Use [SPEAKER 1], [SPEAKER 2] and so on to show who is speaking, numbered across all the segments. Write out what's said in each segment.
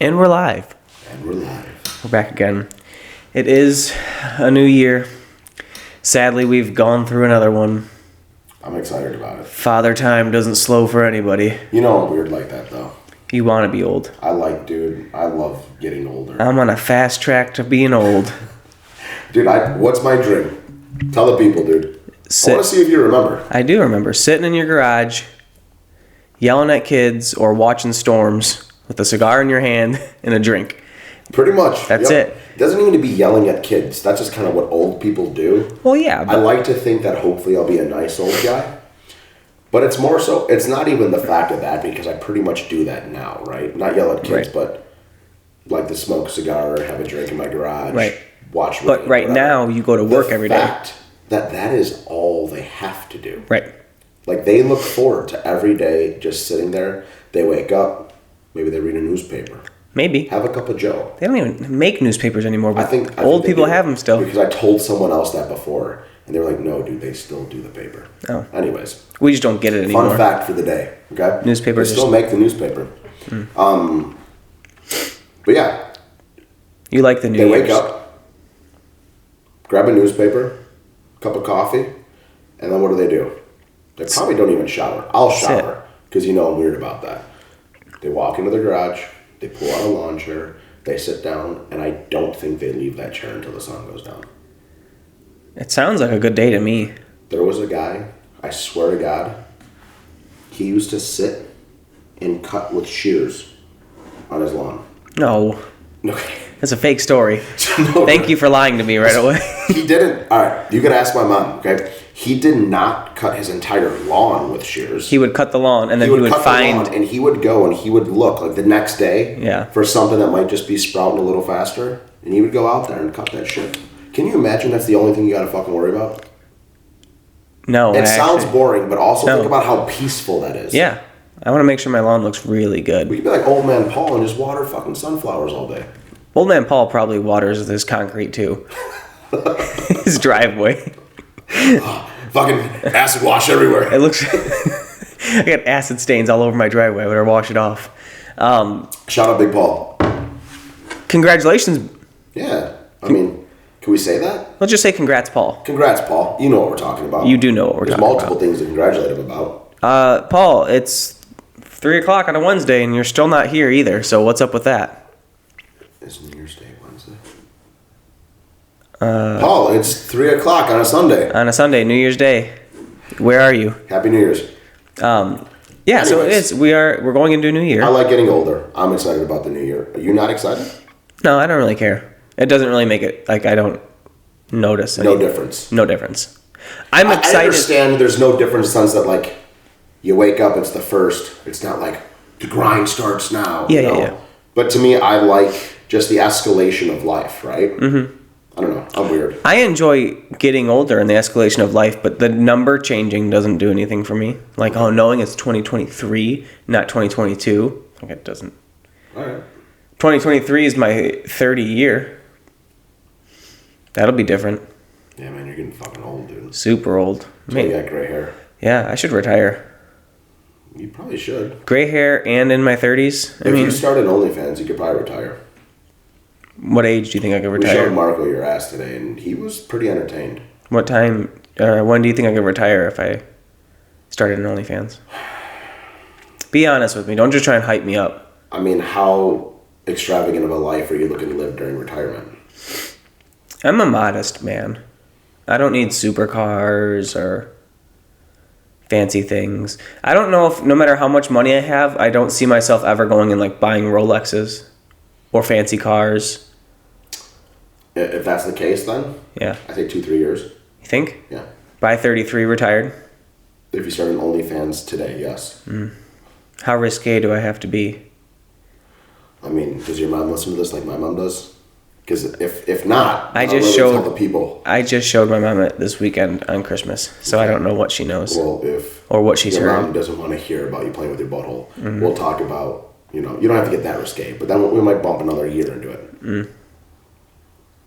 [SPEAKER 1] And we're live. We're back again. It is a new year. Sadly, we've gone through another one.
[SPEAKER 2] I'm excited about it.
[SPEAKER 1] Father time doesn't slow for anybody.
[SPEAKER 2] You know I'm weird like that, though.
[SPEAKER 1] You want to be old.
[SPEAKER 2] I love getting older.
[SPEAKER 1] I'm on a fast track to being old.
[SPEAKER 2] Dude, what's my dream? Tell the people, dude. I want to see if you remember.
[SPEAKER 1] I do remember. Sitting in your garage, yelling at kids, or watching storms with a cigar in your hand and a drink.
[SPEAKER 2] Pretty much.
[SPEAKER 1] That's it.
[SPEAKER 2] It doesn't even need to be yelling at kids. That's just kind of what old people do.
[SPEAKER 1] Well, yeah.
[SPEAKER 2] I like to think that hopefully I'll be a nice old guy. But it's more so, it's not even the fact of that, because I pretty much do that now, right? Not yell at kids, but like to smoke a cigar, have a drink in my garage, watch.
[SPEAKER 1] But right now, you go to work every day.
[SPEAKER 2] The fact that is all they have to do.
[SPEAKER 1] Right.
[SPEAKER 2] Like, they look forward to every day just sitting there. They wake up, maybe they read a newspaper.
[SPEAKER 1] Maybe.
[SPEAKER 2] Have a cup of Joe.
[SPEAKER 1] They don't even make newspapers anymore, but
[SPEAKER 2] I think
[SPEAKER 1] old people have them still.
[SPEAKER 2] Because I told someone else that before, and they were like, no, dude, they still do the paper.
[SPEAKER 1] Oh.
[SPEAKER 2] Anyways.
[SPEAKER 1] We just don't get it anymore.
[SPEAKER 2] Fun fact for the day, okay?
[SPEAKER 1] Newspapers
[SPEAKER 2] They still make the newspaper. But yeah.
[SPEAKER 1] You like the New
[SPEAKER 2] They
[SPEAKER 1] Year's.
[SPEAKER 2] wake up, grab a newspaper, cup of coffee, and then what do? They probably don't even shower. I'll shower, because you know I'm weird about that. They walk into the garage, they pull out a lawn chair, they sit down, and I don't think they leave that chair until the sun goes down.
[SPEAKER 1] It sounds like a good day to me.
[SPEAKER 2] There was a guy, I swear to God, he used to sit and cut with shears on his lawn.
[SPEAKER 1] No.
[SPEAKER 2] Okay.
[SPEAKER 1] That's a fake story.
[SPEAKER 2] No,
[SPEAKER 1] Thank you for lying to me right away.
[SPEAKER 2] He didn't. All right, you can ask my mom, okay? He did not cut his entire lawn with shears.
[SPEAKER 1] He would cut the lawn, and then he would
[SPEAKER 2] cut
[SPEAKER 1] find...
[SPEAKER 2] the lawn, and he would go and he would look like the next day for something that might just be sprouting a little faster, and he would go out there and cut that shit. Can you imagine that's the only thing you gotta fucking worry about?
[SPEAKER 1] No,
[SPEAKER 2] it sounds boring, but also think about how peaceful that is.
[SPEAKER 1] Yeah. I want to make sure my lawn looks really good.
[SPEAKER 2] We could be like Old Man Paul and just water fucking sunflowers all day.
[SPEAKER 1] Old Man Paul probably waters his concrete too. His driveway.
[SPEAKER 2] Fucking acid wash everywhere.
[SPEAKER 1] It looks... I got acid stains all over my driveway. I better wash it off.
[SPEAKER 2] Shout out Big Paul.
[SPEAKER 1] Congratulations.
[SPEAKER 2] Yeah. I mean, can we say that?
[SPEAKER 1] Let's just say congrats, Paul.
[SPEAKER 2] Congrats, Paul. You know what we're talking about.
[SPEAKER 1] You do know what we're talking about.
[SPEAKER 2] There's multiple things to congratulate him about.
[SPEAKER 1] Paul, it's 3 o'clock on a Wednesday, and you're still not here either, so what's up with that?
[SPEAKER 2] It's New Year's Day, Wednesday. Paul, it's 3 o'clock on a Sunday.
[SPEAKER 1] On a Sunday, New Year's Day. Where are you?
[SPEAKER 2] Happy New Year's.
[SPEAKER 1] Yeah, anyways, so it is. We're going into a new year.
[SPEAKER 2] I like getting older. I'm excited about the new year. Are you not excited?
[SPEAKER 1] No, I don't really care. It doesn't really make it, like, I don't notice anything.
[SPEAKER 2] No difference.
[SPEAKER 1] No difference. I'm excited.
[SPEAKER 2] I understand there's no difference in the sense that, like, you wake up, it's the first. It's not like, the grind starts now.
[SPEAKER 1] Yeah.
[SPEAKER 2] But to me, I like just the escalation of life, right? Mm-hmm. I don't know. I'm weird.
[SPEAKER 1] I enjoy getting older and the escalation of life, but the number changing doesn't do anything for me. Like, knowing it's 2023, not 2022. Like, it doesn't.
[SPEAKER 2] All right.
[SPEAKER 1] 2023 is my 30 year. That'll be different.
[SPEAKER 2] Yeah, man, you're getting fucking old, dude.
[SPEAKER 1] Super old.
[SPEAKER 2] So you got gray hair.
[SPEAKER 1] Yeah, I should retire.
[SPEAKER 2] You probably should.
[SPEAKER 1] Gray hair and in my 30s.
[SPEAKER 2] If you started OnlyFans, you could probably retire.
[SPEAKER 1] What age do you think I could retire?
[SPEAKER 2] We showed Marco your ass today, and he was pretty entertained.
[SPEAKER 1] What time, when do you think I could retire if I started an OnlyFans? Be honest with me. Don't just try and hype me up.
[SPEAKER 2] I mean, how extravagant of a life are you looking to live during retirement?
[SPEAKER 1] I'm a modest man. I don't need supercars or fancy things. I don't know if, no matter how much money I have, I don't see myself ever going and, like, buying Rolexes or fancy cars.
[SPEAKER 2] If that's the case, then
[SPEAKER 1] yeah,
[SPEAKER 2] I say 2-3 years.
[SPEAKER 1] You think?
[SPEAKER 2] Yeah.
[SPEAKER 1] By 33, retired.
[SPEAKER 2] If you started OnlyFans today, yes.
[SPEAKER 1] How risque do I have to be?
[SPEAKER 2] I mean, does your mom listen to this like my mom does? Because if not,
[SPEAKER 1] I
[SPEAKER 2] just
[SPEAKER 1] showed
[SPEAKER 2] tell the people.
[SPEAKER 1] I just showed my mom it this weekend on Christmas, so I don't know what she knows.
[SPEAKER 2] Well, if
[SPEAKER 1] or what she's
[SPEAKER 2] your
[SPEAKER 1] heard.
[SPEAKER 2] mom doesn't want to hear about you playing with your butthole, we'll talk about, you don't have to get that risque, but then we might bump another year into it.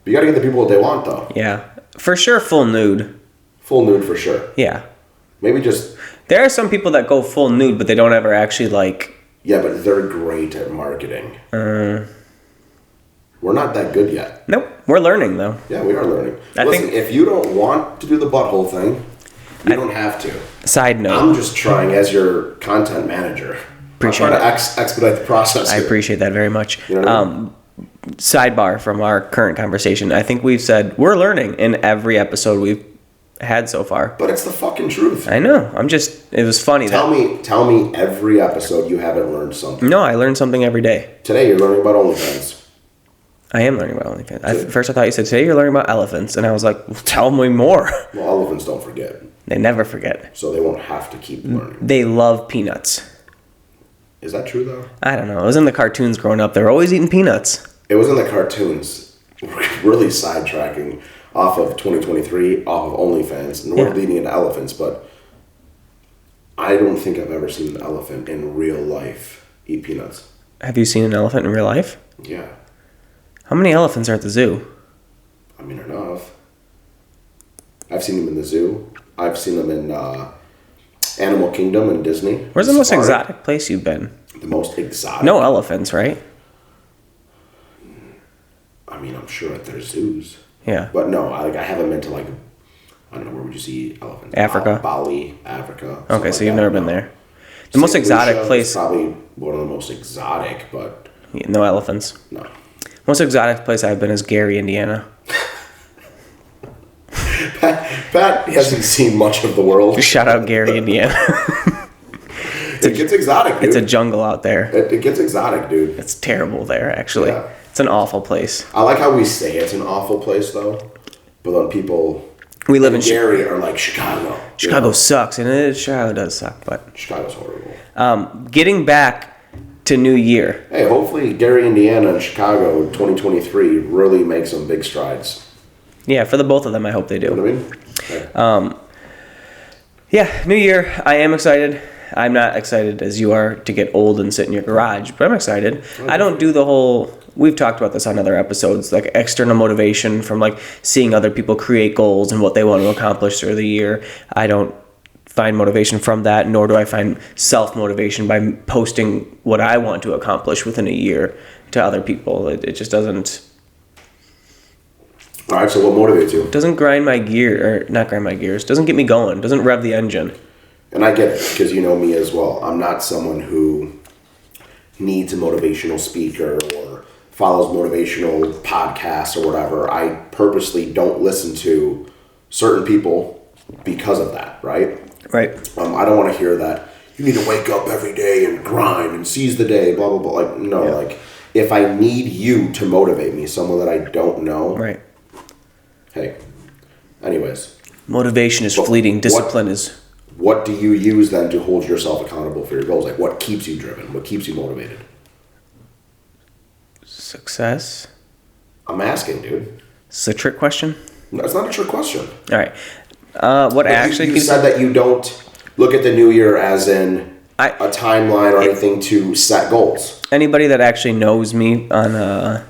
[SPEAKER 2] But you got to get the people what they want, though.
[SPEAKER 1] Yeah, for sure, full nude.
[SPEAKER 2] Full nude for sure.
[SPEAKER 1] Yeah.
[SPEAKER 2] Maybe just...
[SPEAKER 1] There are some people that go full nude, but they don't ever actually, like,
[SPEAKER 2] Yeah, but they're great at marketing. We're not that good yet.
[SPEAKER 1] Nope. We're learning, though.
[SPEAKER 2] Yeah, we are learning.
[SPEAKER 1] I
[SPEAKER 2] Listen,
[SPEAKER 1] think-
[SPEAKER 2] if you don't want to do the butthole thing, you don't have to.
[SPEAKER 1] Side note.
[SPEAKER 2] I'm just trying as your content manager.
[SPEAKER 1] Appreciate
[SPEAKER 2] I'm trying to expedite the process
[SPEAKER 1] I
[SPEAKER 2] here.
[SPEAKER 1] appreciate that very much.
[SPEAKER 2] You know what I mean?
[SPEAKER 1] Sidebar from our current conversation. I think we've said we're learning in every episode we've had so far.
[SPEAKER 2] But it's the fucking truth.
[SPEAKER 1] I know. It was funny.
[SPEAKER 2] Tell me every episode you haven't learned something.
[SPEAKER 1] No, I learn something every day.
[SPEAKER 2] Today you're learning about OnlyFans.
[SPEAKER 1] I am learning about OnlyFans. First I thought you said, today you're learning about elephants. And I was like, well, tell me more.
[SPEAKER 2] Well, elephants don't forget.
[SPEAKER 1] They never forget.
[SPEAKER 2] So they won't have to keep learning.
[SPEAKER 1] They love peanuts.
[SPEAKER 2] Is that true, though?
[SPEAKER 1] I don't know. It was in the cartoons growing up. They were always eating peanuts.
[SPEAKER 2] It was in the cartoons. We're really sidetracking off of 2023, off of OnlyFans, and we're leading into elephants, but I don't think I've ever seen an elephant in real life eat peanuts.
[SPEAKER 1] Have you seen an elephant in real life?
[SPEAKER 2] Yeah.
[SPEAKER 1] How many elephants are at the zoo?
[SPEAKER 2] I mean, enough. I've seen them in the zoo. I've seen them in Animal Kingdom and Disney.
[SPEAKER 1] Where's the most
[SPEAKER 2] Safari.
[SPEAKER 1] exotic place you've been?
[SPEAKER 2] The most exotic?
[SPEAKER 1] No elephants, right?
[SPEAKER 2] I mean, I'm sure at their zoos.
[SPEAKER 1] Yeah.
[SPEAKER 2] But no, I haven't been to, I don't know, where would you see elephants?
[SPEAKER 1] Africa.
[SPEAKER 2] Bali, Africa.
[SPEAKER 1] Okay, so you've
[SPEAKER 2] that.
[SPEAKER 1] never been
[SPEAKER 2] No.
[SPEAKER 1] there. The most
[SPEAKER 2] St.
[SPEAKER 1] exotic
[SPEAKER 2] Lucia is
[SPEAKER 1] place...
[SPEAKER 2] probably one of the most exotic, but
[SPEAKER 1] Yeah, no elephants.
[SPEAKER 2] no.
[SPEAKER 1] Most exotic place I've been is Gary, Indiana.
[SPEAKER 2] Pat hasn't seen much of the world.
[SPEAKER 1] Shout out Gary, Indiana.
[SPEAKER 2] It gets exotic, dude.
[SPEAKER 1] It's a jungle out there.
[SPEAKER 2] It gets exotic, dude.
[SPEAKER 1] It's terrible there, actually.
[SPEAKER 2] Yeah.
[SPEAKER 1] It's an awful place.
[SPEAKER 2] I like how we say it's an awful place, though. But then people
[SPEAKER 1] We live in
[SPEAKER 2] Gary are like, Chicago.
[SPEAKER 1] Chicago sucks, and Chicago does suck, but
[SPEAKER 2] Chicago's horrible.
[SPEAKER 1] getting back to New Year.
[SPEAKER 2] Hey, hopefully Gary, Indiana and Chicago 2023 really make some big strides.
[SPEAKER 1] Yeah, for the both of them, I hope they
[SPEAKER 2] You know
[SPEAKER 1] do.
[SPEAKER 2] what I mean? Okay.
[SPEAKER 1] Yeah, New Year. I am excited. I'm not excited as you are to get old and sit in your garage, but I'm excited. I don't do the whole... We've talked about this on other episodes, like external motivation from like seeing other people create goals and what they want to accomplish through the year. I don't find motivation from that, nor do I find self-motivation by posting what I want to accomplish within a year to other people. It just doesn't
[SPEAKER 2] All right, so what motivates you?
[SPEAKER 1] grind my gear, or not grind my gears, doesn't get me going, doesn't rev the engine.
[SPEAKER 2] And I get it, because you know me as well. I'm not someone who needs a motivational speaker or follows motivational podcasts or whatever. I purposely don't listen to certain people because of that, right?
[SPEAKER 1] Right.
[SPEAKER 2] I don't want to hear that you need to wake up every day and grind and seize the day, blah, blah, blah. Like, no, like, if I need you to motivate me, someone that I don't know,
[SPEAKER 1] Right.
[SPEAKER 2] hey, anyways.
[SPEAKER 1] Motivation is fleeting. Discipline is...
[SPEAKER 2] What do you use then to hold yourself accountable for your goals? Like, what keeps you driven? What keeps you motivated?
[SPEAKER 1] Success?
[SPEAKER 2] I'm asking, dude.
[SPEAKER 1] Is this a trick question?
[SPEAKER 2] No, it's not a trick question.
[SPEAKER 1] All right. What
[SPEAKER 2] But
[SPEAKER 1] actually
[SPEAKER 2] you
[SPEAKER 1] keeps...
[SPEAKER 2] said that you don't look at the new year as in a timeline or anything to set goals.
[SPEAKER 1] Anybody that actually knows me on a...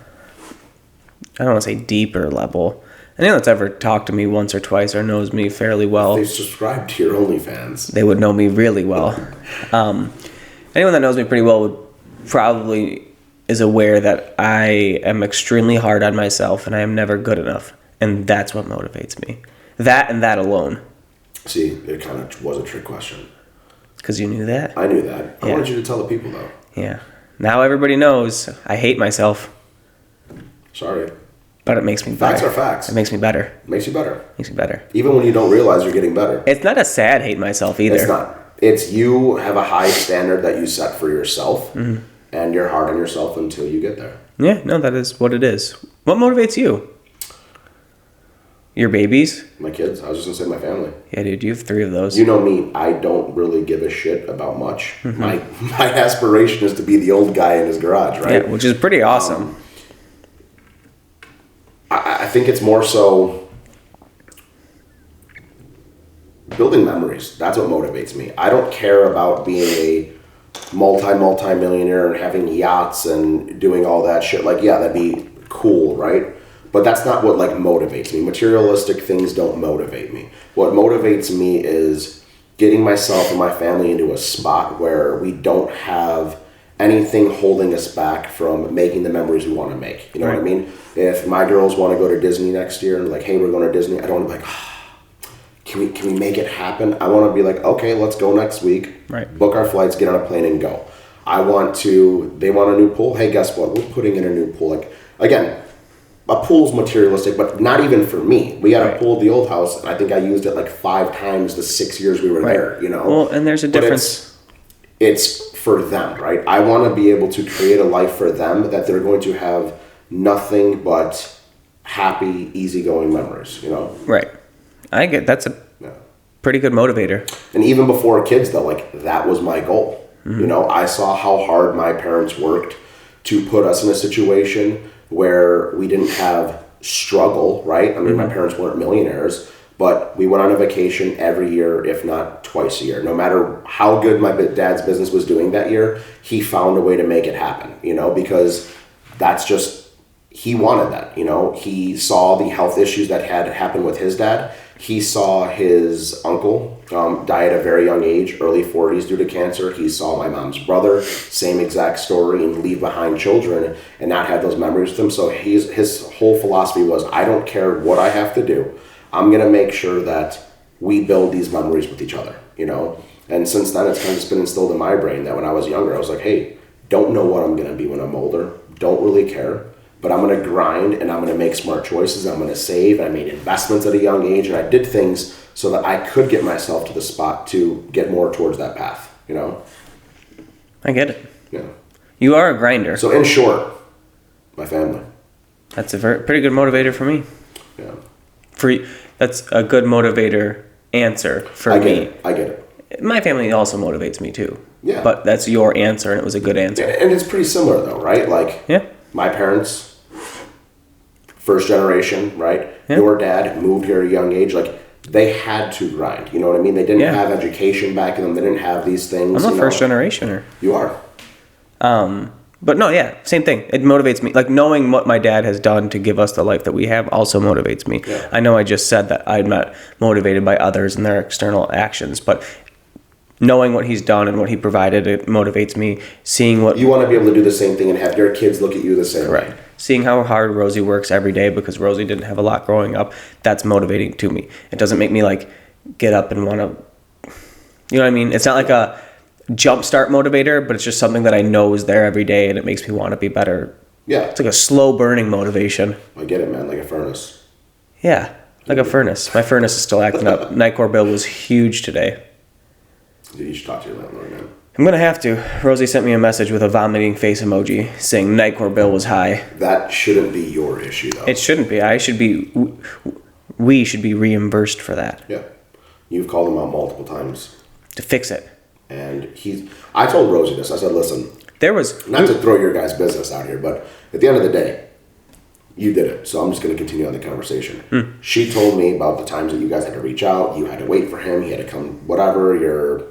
[SPEAKER 1] I don't want to say deeper level. Anyone that's ever talked to me once or twice or knows me fairly well...
[SPEAKER 2] They subscribe to your OnlyFans.
[SPEAKER 1] They would know me really well. Anyone that knows me pretty well would probably is aware that I am extremely hard on myself and I am never good enough. And that's what motivates me. That and that alone.
[SPEAKER 2] See, it kind of was a trick question.
[SPEAKER 1] Because you knew that?
[SPEAKER 2] I knew that. I
[SPEAKER 1] Yeah.
[SPEAKER 2] wanted you to tell the people, though.
[SPEAKER 1] Yeah. Now everybody knows I hate myself,
[SPEAKER 2] Sorry.
[SPEAKER 1] but it makes me better.
[SPEAKER 2] Facts are facts.
[SPEAKER 1] It makes me better.
[SPEAKER 2] Makes you better.
[SPEAKER 1] Makes me better.
[SPEAKER 2] Even when you don't realize you're getting better.
[SPEAKER 1] It's not a sad hate myself either.
[SPEAKER 2] It's not. It's you have a high standard that you set for yourself, and you're hard on yourself until you get there.
[SPEAKER 1] Yeah, no, that is what it is. What motivates you? Your babies?
[SPEAKER 2] My kids. I was just going to say my family.
[SPEAKER 1] Yeah, dude, you have 3 of those.
[SPEAKER 2] You know me, I don't really give a shit about much. My aspiration is to be the old guy in his garage, right?
[SPEAKER 1] Yeah, which is pretty awesome.
[SPEAKER 2] I think it's more so building memories. That's what motivates me. I don't care about being a multi-millionaire and having yachts and doing all that shit. Like, yeah, that'd be cool, right? But that's not what, like, motivates me. Materialistic things don't motivate me. What motivates me is getting myself and my family into a spot where we don't have anything holding us back from making the memories we want to make. You know what I mean? If my girls want to go to Disney next year and like, hey, we're going to Disney, I don't want to be like, can we make it happen? I want to be like, okay, let's go next week.
[SPEAKER 1] Right.
[SPEAKER 2] Book our flights, get on a plane and go. They want a new pool. Hey, guess what? We're putting in a new pool. Like, again, a pool's materialistic, but not even for me. We had a pool at the old house, and I think I used it like 5 times the 6 years we were there, you know?
[SPEAKER 1] Well, and there's a difference.
[SPEAKER 2] It's for them, right? I want to be able to create a life for them that they're going to have nothing but happy, easygoing memories, you know?
[SPEAKER 1] Right. I get that's a pretty good motivator.
[SPEAKER 2] And even before kids, though, like, that was my goal. You know, I saw how hard my parents worked to put us in a situation where we didn't have struggle, right? I mean, my parents weren't millionaires, but we went on a vacation every year, if not twice a year. No matter how good my dad's business was doing that year, he found a way to make it happen, you know, because that's just, he wanted that, you know. He saw the health issues that had happened with his dad. He saw his uncle die at a very young age, early 40s due to cancer. He saw my mom's brother, same exact story, and leave behind children and not have those memories with him. So his whole philosophy was, I don't care what I have to do. I'm going to make sure that we build these memories with each other, you know? And since then, it's kind of just been instilled in my brain that when I was younger, I was like, hey, don't know what I'm going to be when I'm older. Don't really care. But I'm going to grind and I'm going to make smart choices. I'm going to save. And I made investments at a young age. And I did things so that I could get myself to the spot to get more towards that path, you know?
[SPEAKER 1] I get it.
[SPEAKER 2] Yeah.
[SPEAKER 1] You are a grinder.
[SPEAKER 2] So in short, my family.
[SPEAKER 1] That's a pretty good motivator for me.
[SPEAKER 2] Yeah.
[SPEAKER 1] That's a good motivator answer for me.
[SPEAKER 2] I get it.
[SPEAKER 1] My family also motivates me too.
[SPEAKER 2] Yeah.
[SPEAKER 1] But that's your answer, and it was a good answer.
[SPEAKER 2] And it's pretty similar though, right? Like, my parents, first generation, right?
[SPEAKER 1] Yeah.
[SPEAKER 2] Your dad moved here at a young age. Like, they had to grind. You know what I mean? They didn't have education back in them. They didn't have these things.
[SPEAKER 1] I'm a first generationer.
[SPEAKER 2] You are.
[SPEAKER 1] But no, same thing. It motivates me. Like, knowing what my dad has done to give us the life that we have also motivates me.
[SPEAKER 2] Yeah.
[SPEAKER 1] I know I just said that I'm not motivated by others and their external actions, but knowing what he's done and what he provided, it motivates me. Seeing what
[SPEAKER 2] you want to be able to do the same thing and have your kids look at you the same way.
[SPEAKER 1] Seeing how hard Rosie works every day, because Rosie didn't have a lot growing up, that's motivating to me. It doesn't make me like get up and want to, you know what I mean? It's not like a jumpstart motivator, but it's just something that I know is there every day and it makes me want to be better.
[SPEAKER 2] Yeah.
[SPEAKER 1] It's like a slow burning motivation.
[SPEAKER 2] I get it, man. Like a furnace.
[SPEAKER 1] Yeah. Like a furnace. My furnace is still acting up. Nightcore bill was huge today.
[SPEAKER 2] You should talk to your landlord, man.
[SPEAKER 1] I'm going to have to. Rosie sent me a message with a vomiting face emoji saying Nightcore bill was high.
[SPEAKER 2] That shouldn't be your issue, though.
[SPEAKER 1] It shouldn't be. We should be reimbursed for that.
[SPEAKER 2] Yeah. You've called him out multiple times.
[SPEAKER 1] To fix it.
[SPEAKER 2] And I told Rosie this. I said, listen, not to throw your guys' business out here, but at the end of the day, you did it. So I'm just going to continue on the conversation. She told me about the times that you guys had to reach out. You had to wait for him. He had to come, whatever,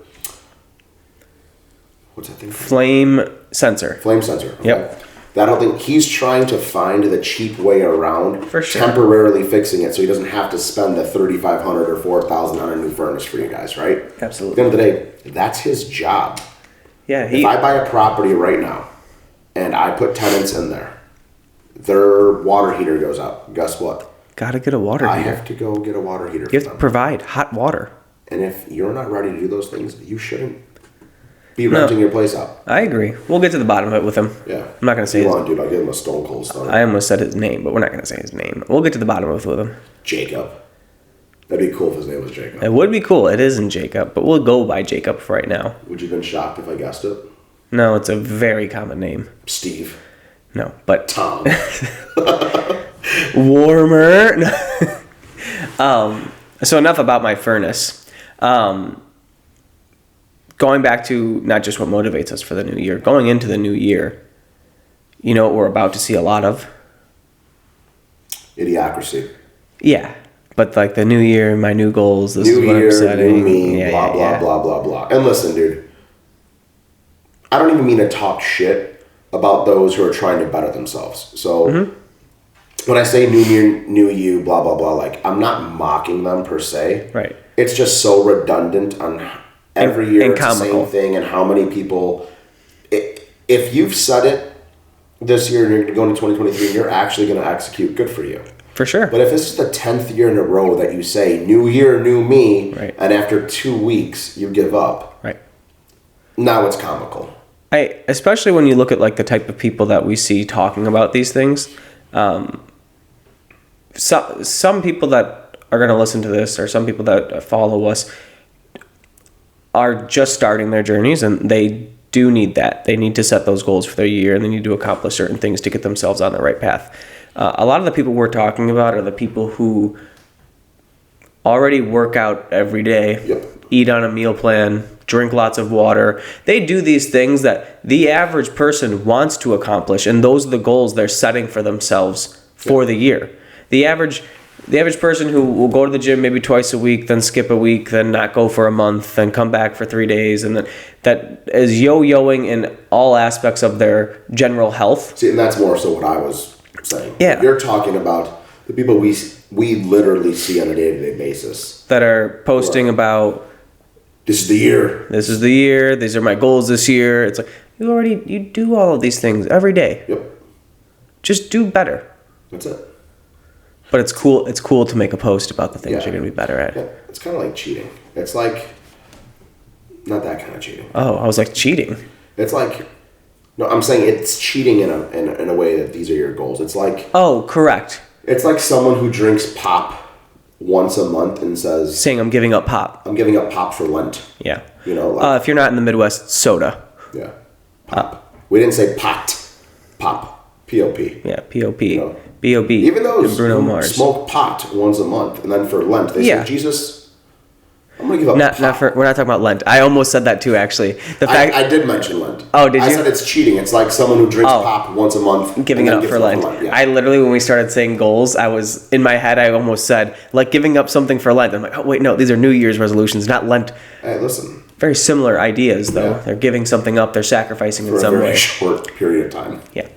[SPEAKER 2] what's that thing?
[SPEAKER 1] Flame sensor.
[SPEAKER 2] Flame sensor. Okay?
[SPEAKER 1] Yep.
[SPEAKER 2] That whole thing, he's trying to find the cheap way around
[SPEAKER 1] For sure.
[SPEAKER 2] temporarily fixing it so he doesn't have to spend the $3,500 or $4,000 on a new furnace for you guys, right?
[SPEAKER 1] Absolutely.
[SPEAKER 2] At the end of the day, that's his job.
[SPEAKER 1] Yeah.
[SPEAKER 2] If I buy a property right now and I put tenants in there, their water heater goes out. Guess what?
[SPEAKER 1] Gotta get a water heater.
[SPEAKER 2] I have to go get a water heater for
[SPEAKER 1] You have to
[SPEAKER 2] them.
[SPEAKER 1] provide hot water.
[SPEAKER 2] And if you're not ready to do those things, you shouldn't be renting your place out.
[SPEAKER 1] I agree. We'll get to the bottom of it with him.
[SPEAKER 2] Yeah.
[SPEAKER 1] I'm not going to say
[SPEAKER 2] his name. Dude, I'll give him a stone cold start.
[SPEAKER 1] I almost said his name, but we're not going to say his name. We'll get to the bottom of it with him.
[SPEAKER 2] Jacob. That'd be cool if his name was Jacob.
[SPEAKER 1] It would be cool. It isn't Jacob, but we'll go by Jacob for right now.
[SPEAKER 2] Would you have been shocked if I guessed it?
[SPEAKER 1] No, it's a very common name.
[SPEAKER 2] Steve.
[SPEAKER 1] No, but...
[SPEAKER 2] Tom.
[SPEAKER 1] Warmer. So enough about my furnace. Going back to not just what motivates us for the new year, going into the new year, you know what we're about to see a lot of?
[SPEAKER 2] Idiocracy.
[SPEAKER 1] Yeah. But like the new year, my new goals, this
[SPEAKER 2] new
[SPEAKER 1] is what
[SPEAKER 2] year,
[SPEAKER 1] I'm setting.
[SPEAKER 2] New me, blah, blah, blah, blah, blah. And listen, dude, I don't even mean to talk shit about those who are trying to better themselves. So when I say new year, new you, blah, blah, blah, like I'm not mocking them per se.
[SPEAKER 1] Right.
[SPEAKER 2] It's just so redundant on every year
[SPEAKER 1] and
[SPEAKER 2] it's the same thing and how many people... if you've set it this year and you're going to 2023 and you're actually going to execute, good for you.
[SPEAKER 1] For sure.
[SPEAKER 2] But if this is the 10th year in a row that you say, new year, new me,
[SPEAKER 1] right.
[SPEAKER 2] and after 2 weeks you give up,
[SPEAKER 1] right.
[SPEAKER 2] Now it's comical.
[SPEAKER 1] Especially when you look at like the type of people that we see talking about these things. Some people that are going to listen to this, or some people that follow us, are just starting their journeys, and they do need that. They need to set those goals for their year, and they need to accomplish certain things to get themselves on the right path. A lot of the people we're talking about are the people who already work out every day,
[SPEAKER 2] yep.
[SPEAKER 1] Eat on a meal plan, drink lots of water. They do these things that the average person wants to accomplish, and those are the goals they're setting for themselves for the year. The average person who will go to the gym maybe twice a week, then skip a week, then not go for a month, then come back for 3 days, and then that is yo-yoing in all aspects of their general health.
[SPEAKER 2] See, and that's more so what I was saying.
[SPEAKER 1] Yeah.
[SPEAKER 2] You're talking about the people we literally see on a day-to-day basis.
[SPEAKER 1] That are posting about,
[SPEAKER 2] this is the year.
[SPEAKER 1] This is the year. These are my goals this year. It's like, you do all of these things every day.
[SPEAKER 2] Yep.
[SPEAKER 1] Just do better.
[SPEAKER 2] That's it.
[SPEAKER 1] But it's cool. It's cool to make a post about the things you're going to be better at.
[SPEAKER 2] Yeah. It's kind of like cheating. It's like, not that kind of cheating.
[SPEAKER 1] Oh, I was like, cheating.
[SPEAKER 2] It's like, no, I'm saying it's cheating in a way that these are your goals. It's like,
[SPEAKER 1] oh, correct.
[SPEAKER 2] It's like someone who drinks pop once a month and says,
[SPEAKER 1] saying I'm giving up pop.
[SPEAKER 2] I'm giving up pop for Lent.
[SPEAKER 1] Yeah.
[SPEAKER 2] You know, like,
[SPEAKER 1] if you're not in the Midwest, soda.
[SPEAKER 2] Yeah. Pop. We didn't say pot. Pop. P-O-P.
[SPEAKER 1] Yeah, P-O-P.
[SPEAKER 2] You know?
[SPEAKER 1] B-O-B.
[SPEAKER 2] Even those
[SPEAKER 1] Bruno
[SPEAKER 2] who
[SPEAKER 1] Mars.
[SPEAKER 2] smoke pot once a month, and then for Lent they say, Jesus, I'm going to give up pot.
[SPEAKER 1] We're not talking about Lent. I almost said that too, actually.
[SPEAKER 2] I did mention Lent.
[SPEAKER 1] Oh, did you?
[SPEAKER 2] I said it's cheating. It's like someone who drinks pop once a month.
[SPEAKER 1] Giving it up for Lent.
[SPEAKER 2] Yeah.
[SPEAKER 1] I literally, when we started saying goals, I was, in my head, I almost said, like giving up something for Lent. I'm like, oh, wait, no, these are New Year's resolutions, not Lent.
[SPEAKER 2] Hey, listen.
[SPEAKER 1] Very similar ideas, though.
[SPEAKER 2] Yeah.
[SPEAKER 1] They're giving something up. They're sacrificing in some way.
[SPEAKER 2] For a very short period of time.
[SPEAKER 1] Yeah.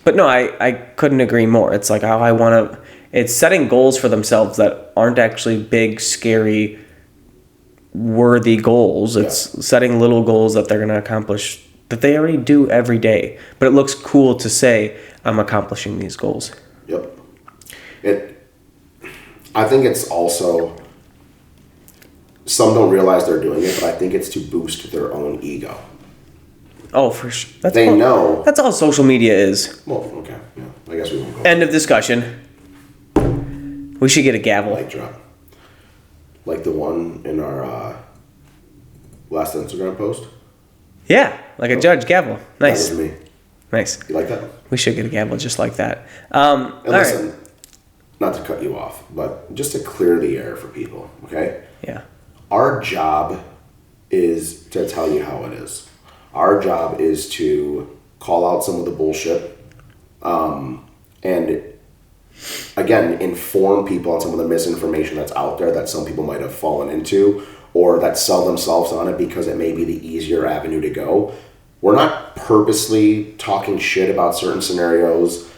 [SPEAKER 1] But no, I couldn't agree more. It's like how I want to... It's setting goals for themselves that aren't actually big, scary, worthy goals. It's setting little goals that they're going to accomplish that they already do every day. But it looks cool to say, I'm accomplishing these goals.
[SPEAKER 2] Yep. I think it's also... Some don't realize they're doing it, but I think it's to boost their own ego.
[SPEAKER 1] Oh, for sure.
[SPEAKER 2] Know.
[SPEAKER 1] That's all social media is.
[SPEAKER 2] Well, okay. Yeah. I guess we won't go.
[SPEAKER 1] End of discussion. We should get a gavel.
[SPEAKER 2] Mic drop. Like the one in our last Instagram post?
[SPEAKER 1] Yeah, like a judge gavel. Nice.
[SPEAKER 2] That was me.
[SPEAKER 1] Nice.
[SPEAKER 2] You like that?
[SPEAKER 1] We should get a gavel just like that.
[SPEAKER 2] And listen,
[SPEAKER 1] right.
[SPEAKER 2] Not to cut you off, but just to clear the air for people, okay?
[SPEAKER 1] Yeah.
[SPEAKER 2] Our job is to tell you how it is. Our job is to call out some of the bullshit and, again, inform people on some of the misinformation that's out there that some people might have fallen into or that sell themselves on it because it may be the easier avenue to go. We're not purposely talking shit about certain scenarios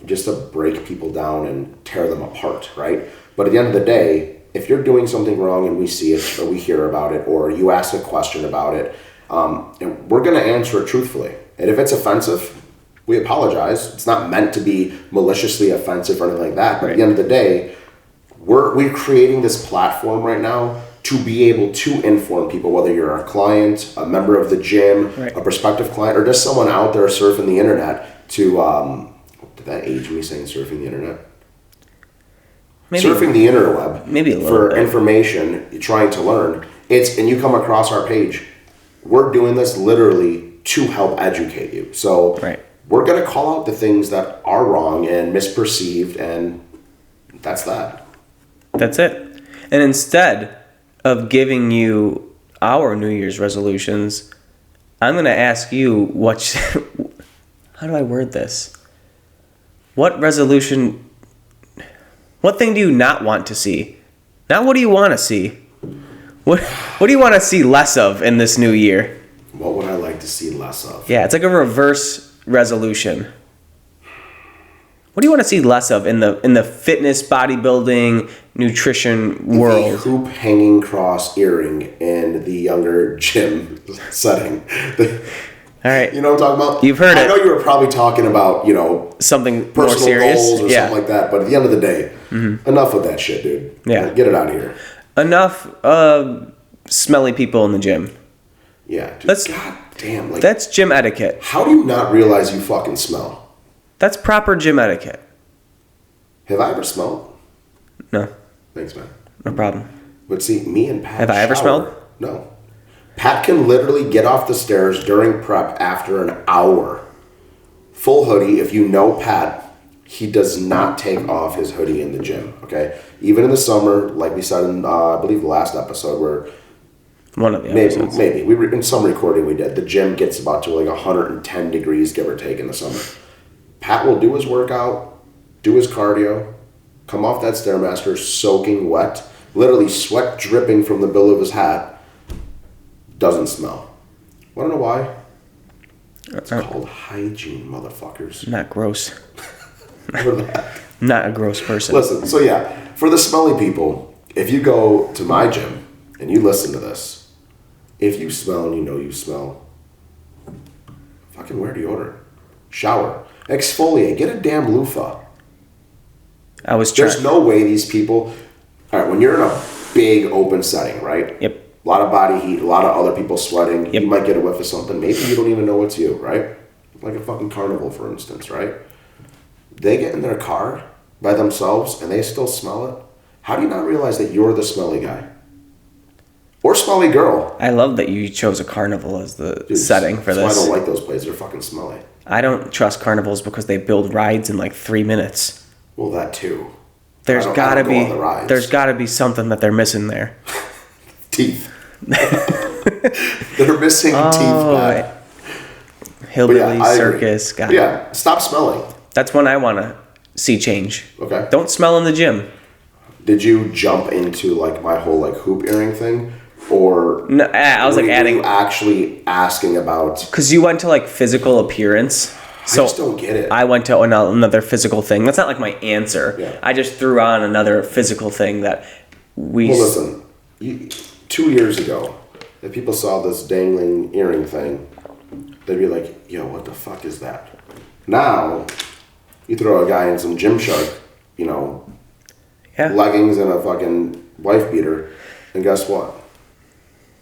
[SPEAKER 2] just to break people down and tear them apart, right? But at the end of the day, if you're doing something wrong and we see it or we hear about it or you ask a question about it, and we're going to answer it truthfully. And if it's offensive, we apologize. It's not meant to be maliciously offensive or anything like that. But at the end of the day, we're creating this platform right now to be able to inform people, whether you're a client, a member of the gym, a prospective client, or just someone out there surfing the internet to, did that age me saying surfing the internet? Maybe, surfing the interweb
[SPEAKER 1] maybe a
[SPEAKER 2] for
[SPEAKER 1] bit.
[SPEAKER 2] Information, trying to learn. And you come across our page. We're doing this literally to help educate you. So we're going to call out the things that are wrong and misperceived, and that's that.
[SPEAKER 1] That's it. And instead of giving you our New Year's resolutions, I'm going to ask you how do I word this? What thing do you not want to see? Not what do you want to see? What do you want to see less of in this new year?
[SPEAKER 2] What would I like to see less of?
[SPEAKER 1] Yeah, it's like a reverse resolution. What do you want to see less of in the fitness, bodybuilding, nutrition world?
[SPEAKER 2] The hoop hanging cross earring in the younger gym setting.
[SPEAKER 1] All right.
[SPEAKER 2] You know what I'm talking about?
[SPEAKER 1] You've heard
[SPEAKER 2] I
[SPEAKER 1] it.
[SPEAKER 2] know you were probably talking about,
[SPEAKER 1] Something more
[SPEAKER 2] personal
[SPEAKER 1] serious.
[SPEAKER 2] goals or something like that. But at the end of the day, enough with that shit, dude.
[SPEAKER 1] Yeah.
[SPEAKER 2] Like, get it out of here.
[SPEAKER 1] Enough smelly people in the gym.
[SPEAKER 2] Yeah, dude.
[SPEAKER 1] That's-
[SPEAKER 2] God damn. Like,
[SPEAKER 1] That's gym etiquette.
[SPEAKER 2] how do you not realize you fucking smell?
[SPEAKER 1] That's proper gym etiquette.
[SPEAKER 2] Have I ever smelled?
[SPEAKER 1] No,
[SPEAKER 2] Thanks, man.
[SPEAKER 1] no problem.
[SPEAKER 2] But see, me and Pat
[SPEAKER 1] Have I ever
[SPEAKER 2] shower.
[SPEAKER 1] smelled?
[SPEAKER 2] No. Pat can literally get off the stairs during prep after an hour. Full hoodie. If you know Pat, he does not take off his hoodie in the gym, okay? Even in the summer, like we said in, I believe, the last episode where
[SPEAKER 1] One of the episodes.
[SPEAKER 2] maybe. We were in some recording we did. The gym gets about to like 110 degrees, give or take, in the summer. Pat will do his workout, do his cardio, come off that Stairmaster soaking wet, literally sweat dripping from the bill of his hat. Doesn't smell. Want to know why? It's called hygiene, motherfuckers.
[SPEAKER 1] Not gross.
[SPEAKER 2] Remember that?
[SPEAKER 1] Not a gross person.
[SPEAKER 2] Listen, so yeah, for the smelly people, if you go to my gym and you listen to this, if you smell and you know you smell, fucking wear deodorant. Shower. Exfoliate. Get a damn loofah.
[SPEAKER 1] I was trying.
[SPEAKER 2] There's no way these people... Alright, when you're in a big open setting, right?
[SPEAKER 1] Yep.
[SPEAKER 2] A lot of body heat, a lot of other people sweating.
[SPEAKER 1] Yep.
[SPEAKER 2] You might get a whiff of something. Maybe you don't even know it's you, right? Like a fucking carnival, for instance, right? They get in their car by themselves and they still smell it. How do you not realize that you're the smelly guy? Or smelly girl?
[SPEAKER 1] I love that you chose a carnival as the
[SPEAKER 2] Dude,
[SPEAKER 1] setting for
[SPEAKER 2] that's why
[SPEAKER 1] this.
[SPEAKER 2] I don't like those places. They're fucking smelly.
[SPEAKER 1] I don't trust carnivals because they build rides in like 3 minutes.
[SPEAKER 2] Well, that too.
[SPEAKER 1] There's
[SPEAKER 2] I don't
[SPEAKER 1] gotta
[SPEAKER 2] go
[SPEAKER 1] be
[SPEAKER 2] on the rides.
[SPEAKER 1] there's gotta be something that they're missing there.
[SPEAKER 2] Teeth. They're missing teeth, man.
[SPEAKER 1] Hillbilly
[SPEAKER 2] I agree.
[SPEAKER 1] circus. God.
[SPEAKER 2] Yeah, stop smelling.
[SPEAKER 1] That's when I want to see change.
[SPEAKER 2] Okay.
[SPEAKER 1] Don't smell in the gym.
[SPEAKER 2] Did you jump into like my whole like hoop earring thing, or
[SPEAKER 1] No, I was like
[SPEAKER 2] were
[SPEAKER 1] adding
[SPEAKER 2] you actually asking about?
[SPEAKER 1] because you went to like physical appearance. So
[SPEAKER 2] I just don't get it.
[SPEAKER 1] I went to another physical thing. That's not like my answer.
[SPEAKER 2] Yeah.
[SPEAKER 1] I just threw on another physical thing that we.
[SPEAKER 2] Well, listen. 2 years ago, if people saw this dangling earring thing, they'd be like, "Yo, what the fuck is that?" Now, you throw a guy in some Gymshark,
[SPEAKER 1] Yeah.
[SPEAKER 2] leggings and a fucking wife beater, and guess what?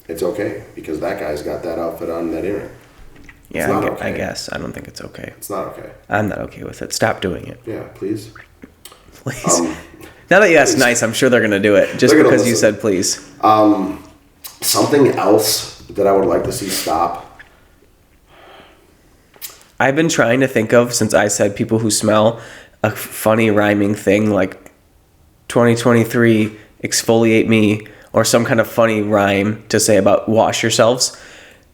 [SPEAKER 2] It's okay because that guy's got that outfit on, that earring.
[SPEAKER 1] Yeah,
[SPEAKER 2] not
[SPEAKER 1] I
[SPEAKER 2] okay.
[SPEAKER 1] guess. I don't think it's okay.
[SPEAKER 2] It's not okay.
[SPEAKER 1] I'm not okay with it. Stop doing it.
[SPEAKER 2] Yeah, please.
[SPEAKER 1] Please. Now that you asked nice, I'm sure they're going to do it just
[SPEAKER 2] They're gonna
[SPEAKER 1] because you
[SPEAKER 2] listen.
[SPEAKER 1] said please.
[SPEAKER 2] Something else that I would like to see stop.
[SPEAKER 1] I've been trying to think of, since I said people who smell, a funny rhyming thing like 2023 exfoliate me or some kind of funny rhyme to say about wash yourselves,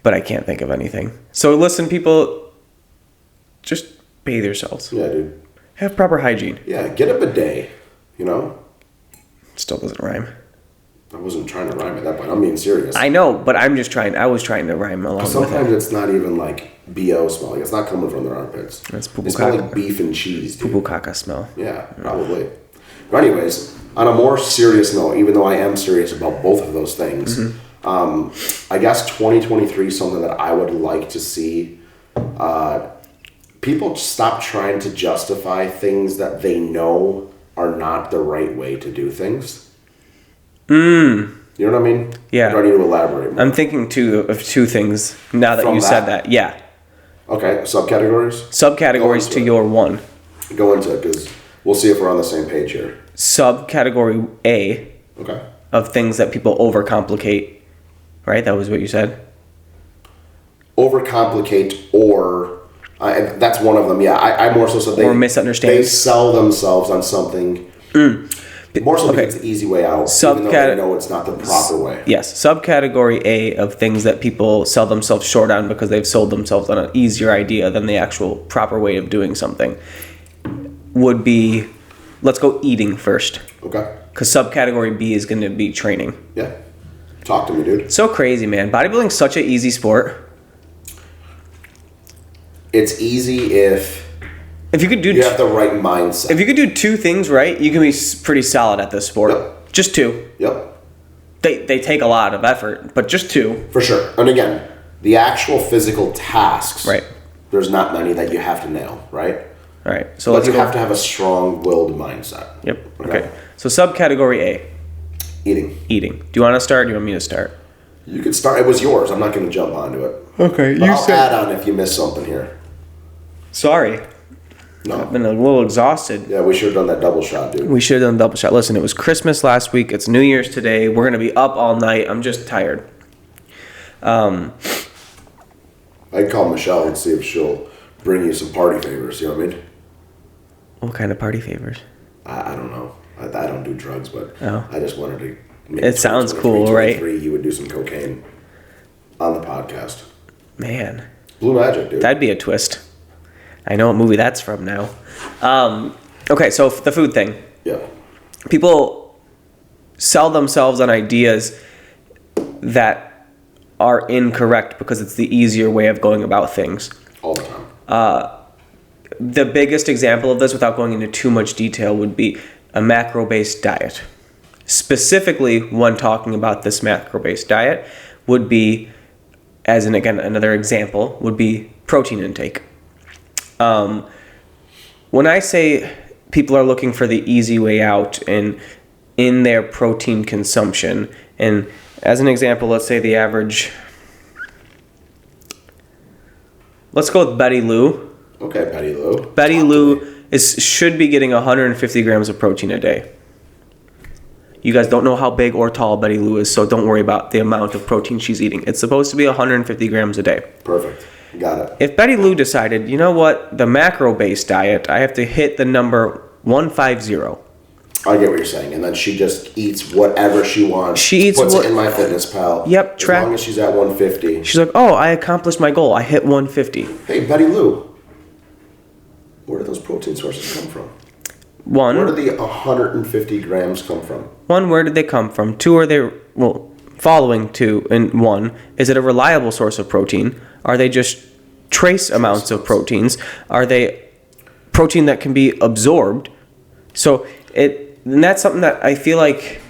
[SPEAKER 1] but I can't think of anything. So listen, people, just bathe yourselves.
[SPEAKER 2] Yeah, dude.
[SPEAKER 1] Have proper hygiene.
[SPEAKER 2] Yeah, get a bidet.
[SPEAKER 1] Still doesn't rhyme.
[SPEAKER 2] I wasn't trying to rhyme at that point. I'm being serious.
[SPEAKER 1] I know, but I was trying to rhyme along with
[SPEAKER 2] Sometimes
[SPEAKER 1] it.
[SPEAKER 2] it's not even like BO smell. Like it's not coming from their armpits.
[SPEAKER 1] That's poo-poo
[SPEAKER 2] It smells
[SPEAKER 1] caca.
[SPEAKER 2] like beef and cheese, dude.
[SPEAKER 1] Poo caca smell.
[SPEAKER 2] Yeah, probably. But anyways, on a more serious note, even though I am serious about both of those things, I guess 2023 is something that I would like to see. People stop trying to justify things that they know are not the right way to do things. You know what I mean?
[SPEAKER 1] Yeah.
[SPEAKER 2] Or do I need to elaborate more?
[SPEAKER 1] I'm thinking of two things now that
[SPEAKER 2] From
[SPEAKER 1] you said
[SPEAKER 2] that?
[SPEAKER 1] that. Yeah.
[SPEAKER 2] Okay, subcategories?
[SPEAKER 1] Subcategories to your one.
[SPEAKER 2] Go into it, because we'll see if we're on the same page here.
[SPEAKER 1] Subcategory A
[SPEAKER 2] Okay.
[SPEAKER 1] of things that people overcomplicate. Right? That was what you said?
[SPEAKER 2] Overcomplicate or... that's one of them, yeah. I more so said
[SPEAKER 1] Or misunderstand.
[SPEAKER 2] They sell themselves on something... More so because it's the easy way out, even though they know it's not the proper way.
[SPEAKER 1] Yes. Subcategory A of things that people sell themselves short on because they've sold themselves on an easier idea than the actual proper way of doing something would be, let's go eating first.
[SPEAKER 2] Okay.
[SPEAKER 1] Because subcategory B is going to be training.
[SPEAKER 2] Yeah. Talk to me, dude.
[SPEAKER 1] So crazy, man. Bodybuilding's such an easy sport.
[SPEAKER 2] It's easy if
[SPEAKER 1] If you could do
[SPEAKER 2] you have the right mindset.
[SPEAKER 1] if you could do two things right, you can be pretty solid at this sport.
[SPEAKER 2] Yep.
[SPEAKER 1] Just two.
[SPEAKER 2] Yep.
[SPEAKER 1] They take a lot of effort, but just two.
[SPEAKER 2] For sure. And again, The actual physical tasks,
[SPEAKER 1] Right.
[SPEAKER 2] there's not many that you have to nail, right?
[SPEAKER 1] All right. So
[SPEAKER 2] But you have to have a strong-willed mindset.
[SPEAKER 1] Yep. Okay. So subcategory A,
[SPEAKER 2] Eating.
[SPEAKER 1] eating. Do you want to start? Or do you want me to start?
[SPEAKER 2] You can start. It was yours. I'm not going to jump onto it.
[SPEAKER 1] Okay.
[SPEAKER 2] But I'll add on if you miss something here.
[SPEAKER 1] Sorry.
[SPEAKER 2] No.
[SPEAKER 1] I've been a little exhausted.
[SPEAKER 2] Yeah, we should have done that double shot, dude.
[SPEAKER 1] We should have done double shot. Listen, it was Christmas last week. It's New Year's today. We're going to be up all night. I'm just tired.
[SPEAKER 2] I'd call Michelle and see if she'll bring you some party favors. You know what I mean?
[SPEAKER 1] What kind of party favors?
[SPEAKER 2] I don't know. I don't do drugs, but
[SPEAKER 1] Oh.
[SPEAKER 2] I just wanted to.
[SPEAKER 1] It sounds cool, right?
[SPEAKER 2] You would do some cocaine on the podcast.
[SPEAKER 1] Man.
[SPEAKER 2] Blue Magic, dude.
[SPEAKER 1] That'd be a twist. I know what movie that's from now. Okay, so the food thing.
[SPEAKER 2] Yeah.
[SPEAKER 1] People sell themselves on ideas that are incorrect because it's the easier way of going about things.
[SPEAKER 2] All the time.
[SPEAKER 1] The biggest example of this, without going into too much detail, would be a macro-based diet. Specifically, when talking about this macro-based diet, would be, as in again another example, would be protein intake. When I say people are looking for the easy way out in their protein consumption, and as an example, let's say the average. Let's go with Betty Lou.
[SPEAKER 2] Okay, Betty Lou.
[SPEAKER 1] Betty Lou should be getting 150 grams of protein a day. You guys don't know how big or tall Betty Lou is, so don't worry about the amount of protein she's eating. It's supposed to be 150 grams a day.
[SPEAKER 2] Perfect. Got it.
[SPEAKER 1] If Betty Lou decided, you know what, the macro-based diet, I have to hit the number 150.
[SPEAKER 2] I get what you're saying, and then she just eats whatever she wants.
[SPEAKER 1] She eats
[SPEAKER 2] puts it in MyFitnessPal.
[SPEAKER 1] Yep,
[SPEAKER 2] as long as she's at 150.
[SPEAKER 1] She's like, oh, I accomplished my goal. I hit 150.
[SPEAKER 2] Hey, Betty Lou, where do those protein sources come from?
[SPEAKER 1] One,
[SPEAKER 2] Where do the 150 grams come from?
[SPEAKER 1] where did they come from? Two, are they, following two, and one, is it a reliable source of protein? Are they just trace amounts of proteins? Are they protein that can be absorbed? So and that's something that I feel like.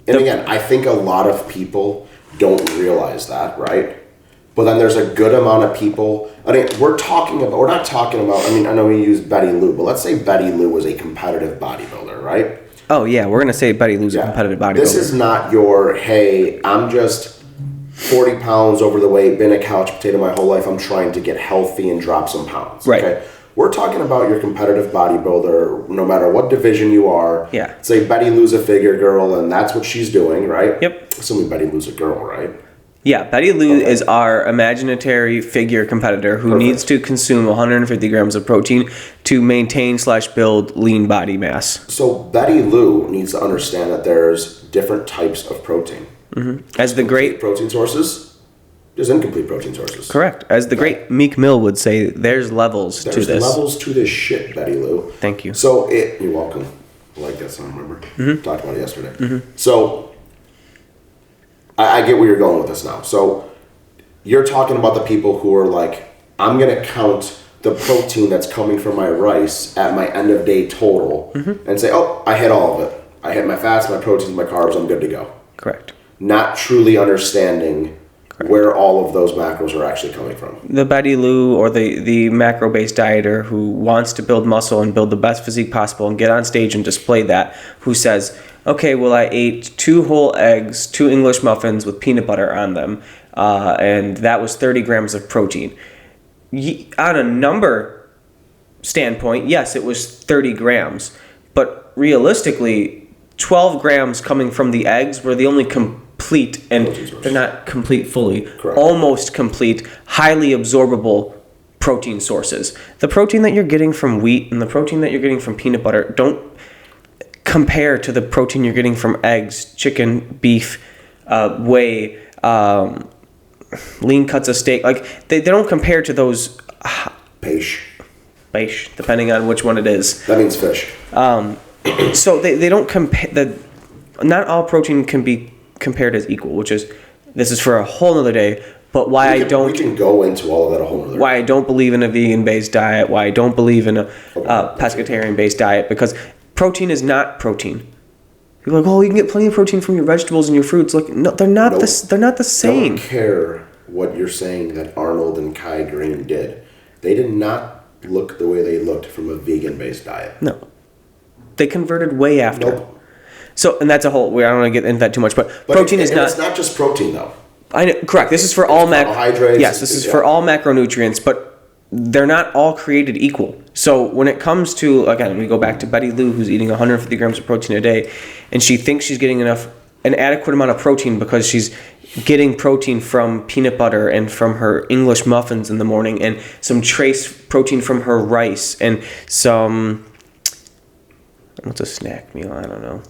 [SPEAKER 2] And again, I think a lot of people don't realize that, right? But then there's a good amount of people. I mean, we're not talking about. I mean, I know we use Betty Lou, but let's say Betty Lou was a competitive bodybuilder, right?
[SPEAKER 1] Oh yeah, we're gonna say Betty Lou's a competitive bodybuilder.
[SPEAKER 2] This is not your, hey, I'm just 40 pounds over the weight, been a couch potato my whole life. I'm trying to get healthy and drop some pounds.
[SPEAKER 1] Right.
[SPEAKER 2] Okay? We're talking about your competitive bodybuilder, no matter what division you are.
[SPEAKER 1] Yeah.
[SPEAKER 2] Say Betty Lou's a figure girl, and that's what she's doing, right?
[SPEAKER 1] Yep.
[SPEAKER 2] Assuming Betty Lou's a girl, right?
[SPEAKER 1] Yeah, Betty Lou is our imaginary figure competitor who needs to consume 150 grams of protein to maintain/build lean body mass.
[SPEAKER 2] So Betty Lou needs to understand that there's different types of protein.
[SPEAKER 1] Mm-hmm. As the great
[SPEAKER 2] protein sources, there's incomplete protein sources.
[SPEAKER 1] Correct. As the great Meek Mill would say, there's levels to this.
[SPEAKER 2] There's levels to this shit, Betty Lou.
[SPEAKER 1] Thank you.
[SPEAKER 2] So you're welcome. I like that song, remember? Mm-hmm. Talked about it yesterday. Mm-hmm. So I get where you're going with this now. So you're talking about the people who are like, I'm going to count the protein that's coming from my rice at my end of day total and say, oh, I hit all of it. I hit my fats, my proteins, my carbs, I'm good to go.
[SPEAKER 1] Correct.
[SPEAKER 2] Not truly understanding where all of those macros are actually coming from.
[SPEAKER 1] The Betty Lou or the macro-based dieter who wants to build muscle and build the best physique possible and get on stage and display that, who says, okay, well, I ate 2 whole eggs, 2 English muffins with peanut butter on them, and that was 30 grams of protein. On a number standpoint, yes, it was 30 grams, but realistically, 12 grams coming from the eggs were the only complete, and they're not complete fully,
[SPEAKER 2] Correct.
[SPEAKER 1] Almost complete, highly absorbable protein sources. The protein that you're getting from wheat and the protein that you're getting from peanut butter don't compare to the protein you're getting from eggs, chicken, beef, whey, lean cuts of steak. Like they don't compare to those.
[SPEAKER 2] Fish.
[SPEAKER 1] Depending on which one it is.
[SPEAKER 2] That means fish.
[SPEAKER 1] So they don't compare. Not all protein can be compared as equal, this is for a whole other day. But we
[SPEAKER 2] can go into all of that a whole other.
[SPEAKER 1] Why I don't believe in a vegan-based diet. Why I don't believe in a pescatarian-based diet, because protein is not protein. You're like, oh, you can get plenty of protein from your vegetables and your fruits. Like, no, they're not. Nope. They're not the same.
[SPEAKER 2] Don't care what you're saying that Arnold and Kai Green did. They did not look the way they looked from a vegan-based diet.
[SPEAKER 1] No. They converted way after.
[SPEAKER 2] Nope.
[SPEAKER 1] So, and that's a whole, I don't want to get into that too much, but protein is not...
[SPEAKER 2] It's not just protein, though.
[SPEAKER 1] I know, correct. This is for all
[SPEAKER 2] carbohydrates.
[SPEAKER 1] Yes, this is for all macronutrients, but they're not all created equal. So when it comes to, again, we go back to Betty Lou, who's eating 150 grams of protein a day, and she thinks she's getting an adequate amount of protein because she's getting protein from peanut butter and from her English muffins in the morning, and some trace protein from her rice, and some, what's a snack meal? I don't know.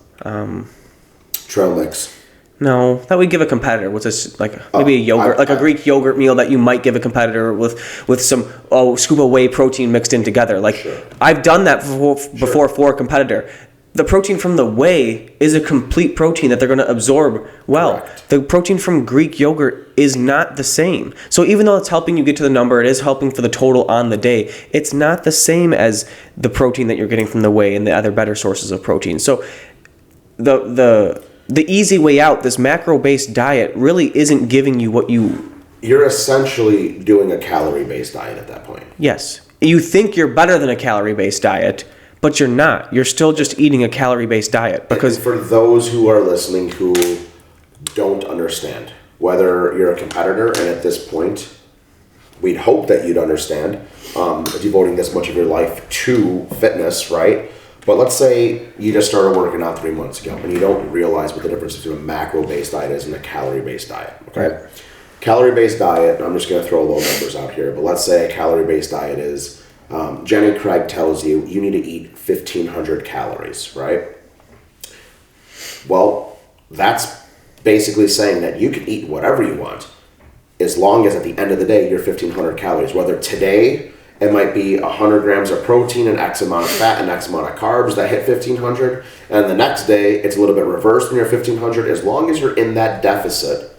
[SPEAKER 2] Trail mix.
[SPEAKER 1] No, that we give a competitor. What's this, like maybe a yogurt, a Greek yogurt meal that you might give a competitor with some scoop of whey protein mixed in together. Like, sure. I've done that before for a competitor. The protein from the whey is a complete protein that they're going to absorb well. Correct. The protein from Greek yogurt is not the same. So even though it's helping you get to the number, it is helping for the total on the day. It's not the same as the protein that you're getting from the whey and the other better sources of protein. So the easy way out, this macro-based diet, really isn't giving you what you...
[SPEAKER 2] You're essentially doing a calorie-based diet at that point.
[SPEAKER 1] Yes. You think you're better than a calorie-based diet, but you're not. You're still just eating a calorie-based diet. Because
[SPEAKER 2] and for those who are listening who don't understand, whether you're a competitor, and at this point, we'd hope that you'd understand, devoting this much of your life to fitness, right? But let's say you just started working out 3 months ago and you don't realize what the difference between a macro-based diet is and a calorie-based diet, okay? Right. Calorie-based diet, I'm just going to throw low numbers out here, but let's say a calorie-based diet is, Jenny Craig tells you need to eat 1,500 calories, right? Well, that's basically saying that you can eat whatever you want as long as at the end of the day you're 1,500 calories, whether today... It might be 100 grams of protein and X amount of fat and X amount of carbs that hit 1,500. And the next day, it's a little bit reversed when you're 1,500. As long as you're in that deficit,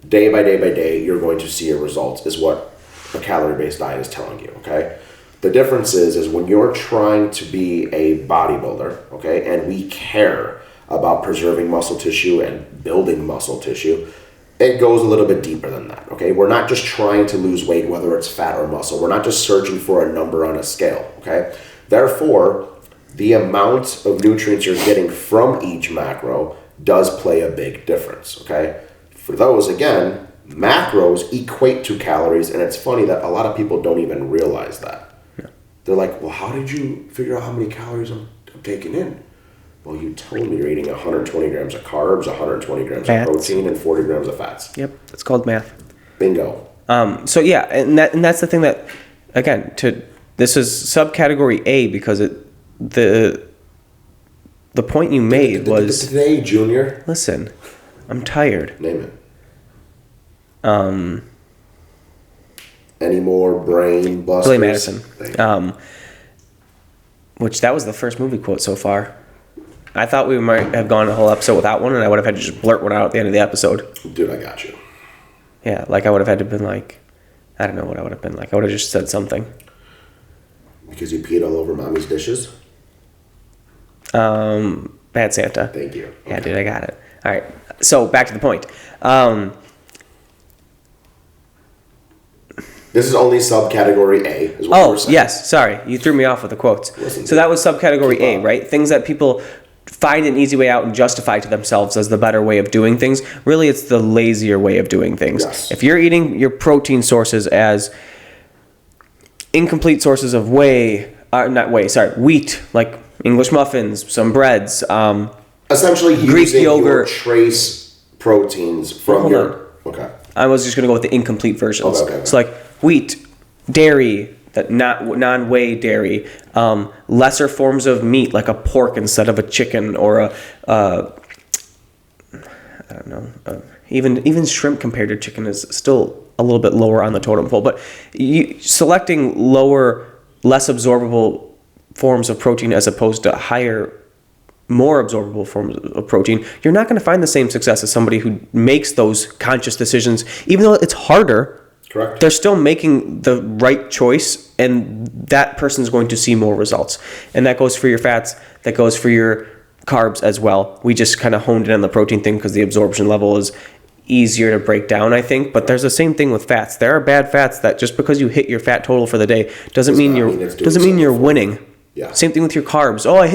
[SPEAKER 2] day by day by day, you're going to see your results, is what a calorie-based diet is telling you, okay? The difference is when you're trying to be a bodybuilder, okay, and we care about preserving muscle tissue and building muscle tissue, it goes a little bit deeper than that, okay? We're not just trying to lose weight, whether it's fat or muscle. We're not just searching for a number on a scale, okay? Therefore, the amount of nutrients you're getting from each macro does play a big difference, okay? For those, again, macros equate to calories, and it's funny that a lot of people don't even realize that. Yeah. They're like, well, how did you figure out how many calories I'm taking in? Well, you told me you're eating 120 grams of carbs, 120 grams of protein, and 40 grams of fats.
[SPEAKER 1] Yep, it's called math.
[SPEAKER 2] Bingo.
[SPEAKER 1] So yeah, and that's the thing that, again, this is subcategory A because the point you made was
[SPEAKER 2] today, Junior.
[SPEAKER 1] Listen, I'm tired.
[SPEAKER 2] Name it. Any more brain busters?
[SPEAKER 1] Billy Madison. Which that was the first movie quote so far. I thought we might have gone a whole episode without one, and I would have had to just blurt one out at the end of the episode.
[SPEAKER 2] Dude, I got you.
[SPEAKER 1] Yeah, like I would have had to been like, I don't know what I would have been like. I would have just said something.
[SPEAKER 2] Because you peed all over mommy's dishes?
[SPEAKER 1] Bad Santa.
[SPEAKER 2] Thank you.
[SPEAKER 1] Yeah, dude, I got it. All right, so back to the point.
[SPEAKER 2] This is only subcategory A, is what we're saying.
[SPEAKER 1] Yes, sorry. You threw me off with the quotes. So that was subcategory A, right? Things that people find an easy way out and justify to themselves as the better way of doing things. Really, it's the lazier way of doing things.
[SPEAKER 2] Yes.
[SPEAKER 1] If you're eating your protein sources as incomplete sources of whey, wheat, like English muffins, some breads,
[SPEAKER 2] essentially
[SPEAKER 1] Greek
[SPEAKER 2] using
[SPEAKER 1] yogurt,
[SPEAKER 2] your trace proteins from Okay.
[SPEAKER 1] I was just going to go with the incomplete versions.
[SPEAKER 2] Okay.
[SPEAKER 1] So like wheat, dairy, that non-whey dairy, lesser forms of meat like a pork instead of a chicken, or I don't know, even shrimp compared to chicken is still a little bit lower on the totem pole. But selecting lower, less absorbable forms of protein as opposed to higher, more absorbable forms of protein, you're not going to find the same success as somebody who makes those conscious decisions. Even though it's harder,
[SPEAKER 2] correct,
[SPEAKER 1] they're still making the right choice, and that person's going to see more results. And that goes for your fats, that goes for your carbs as well. We just kind of honed in on the protein thing because the absorption level is easier to break down, I think. But there's the same thing with fats. There are bad fats that just because you hit your fat total for the day doesn't mean you're winning.
[SPEAKER 2] Yeah.
[SPEAKER 1] Same thing with your carbs. Oh, I'm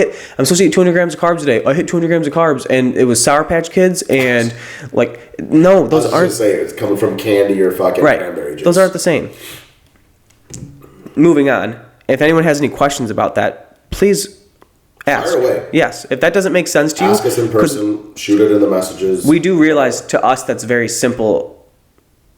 [SPEAKER 1] supposed to eat 200 grams of carbs a day. I hit 200 grams of carbs, and it was Sour Patch Kids, and no, those aren't.
[SPEAKER 2] I was say it's coming from candy or fucking cranberry juice.
[SPEAKER 1] Those aren't the same. Moving on. If anyone has any questions about that, please ask.
[SPEAKER 2] Fire away.
[SPEAKER 1] Yes. If that doesn't make sense to you,
[SPEAKER 2] ask us in person. Shoot it in the messages.
[SPEAKER 1] We do realize to us that's very simple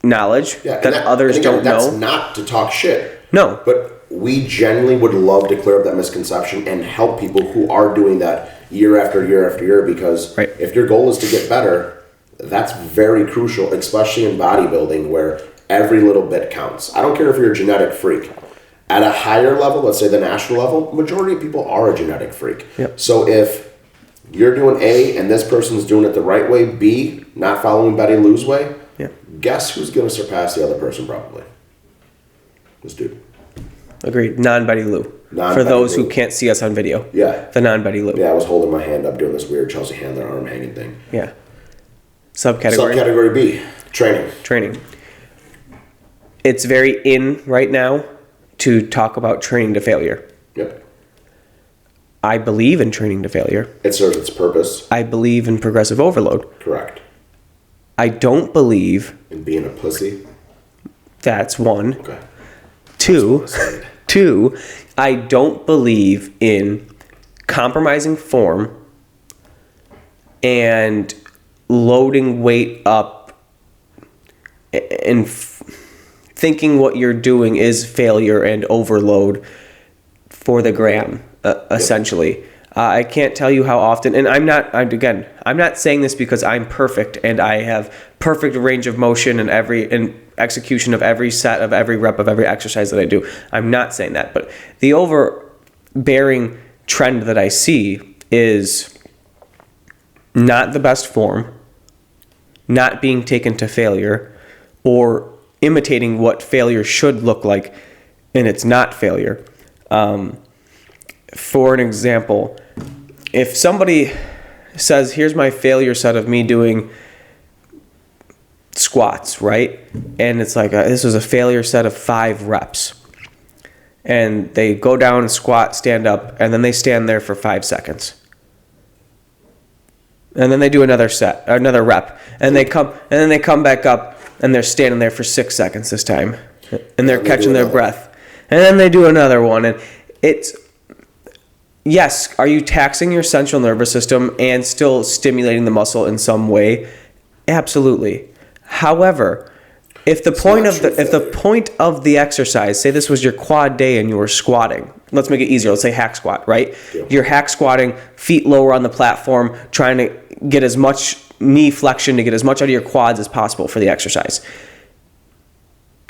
[SPEAKER 1] knowledge that others don't know.
[SPEAKER 2] That's not to talk shit.
[SPEAKER 1] No.
[SPEAKER 2] But we genuinely would love to clear up that misconception and help people who are doing that year after year after year, because if your goal is to get better, that's very crucial, especially in bodybuilding where every little bit counts. I don't care if you're a genetic freak. At a higher level, let's say the national level, majority of people are a genetic freak.
[SPEAKER 1] Yep.
[SPEAKER 2] So if you're doing A and this person's doing it the right way, B, not following Betty Lou's way, guess who's going to surpass the other person probably? This dude.
[SPEAKER 1] Agreed. Non-Betty Lou. For those who can't see us on video.
[SPEAKER 2] Yeah.
[SPEAKER 1] The non-Betty Lou.
[SPEAKER 2] Yeah, I was holding my hand up doing this weird Chelsea Handler arm hanging thing.
[SPEAKER 1] Yeah. Subcategory.
[SPEAKER 2] Subcategory B. Training.
[SPEAKER 1] It's very in right now to talk about training to failure.
[SPEAKER 2] Yep.
[SPEAKER 1] I believe in training to failure.
[SPEAKER 2] It serves its purpose.
[SPEAKER 1] I believe in progressive overload.
[SPEAKER 2] Correct.
[SPEAKER 1] I don't believe
[SPEAKER 2] in being a pussy.
[SPEAKER 1] That's one.
[SPEAKER 2] Okay.
[SPEAKER 1] Two, I don't believe in compromising form and loading weight up and thinking what you're doing is failure and overload for the gram, essentially. I can't tell you how often, and I'm not saying this because I'm perfect and I have perfect range of motion and execution of every set of every rep of every exercise that I do. I'm not saying that, but the overbearing trend that I see is not the best form, not being taken to failure, or imitating what failure should look like, and it's not failure. For an example, if somebody says, here's my failure set of me doing squats, right? And it's like, this was a failure set of 5 reps. And they go down, squat, stand up, and then they stand there for 5 seconds. And then they do another rep. And they come back up, and they're standing there for 6 seconds this time. And they're catching their breath. And then they do another one. And it's... Yes, are you taxing your central nervous system and still stimulating the muscle in some way? Absolutely. However, if the point of the exercise, say this was your quad day and you were squatting. Let's make it easier. Let's say hack squat, right? Yeah. You're hack squatting, feet lower on the platform, trying to get as much knee flexion to get as much out of your quads as possible for the exercise.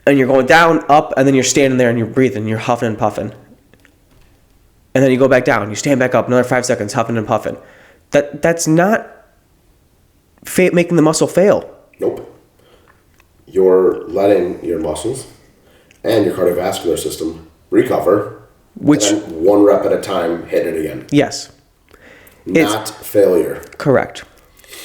[SPEAKER 1] And you're going down, up, and then you're standing there and you're breathing, you're huffing and puffing. And then you go back down. You stand back up, another 5 seconds, huffing and puffing. That's not making the muscle fail.
[SPEAKER 2] Nope. You're letting your muscles and your cardiovascular system recover. And then 1 rep at a time, hit it again.
[SPEAKER 1] Yes.
[SPEAKER 2] Not failure.
[SPEAKER 1] Correct.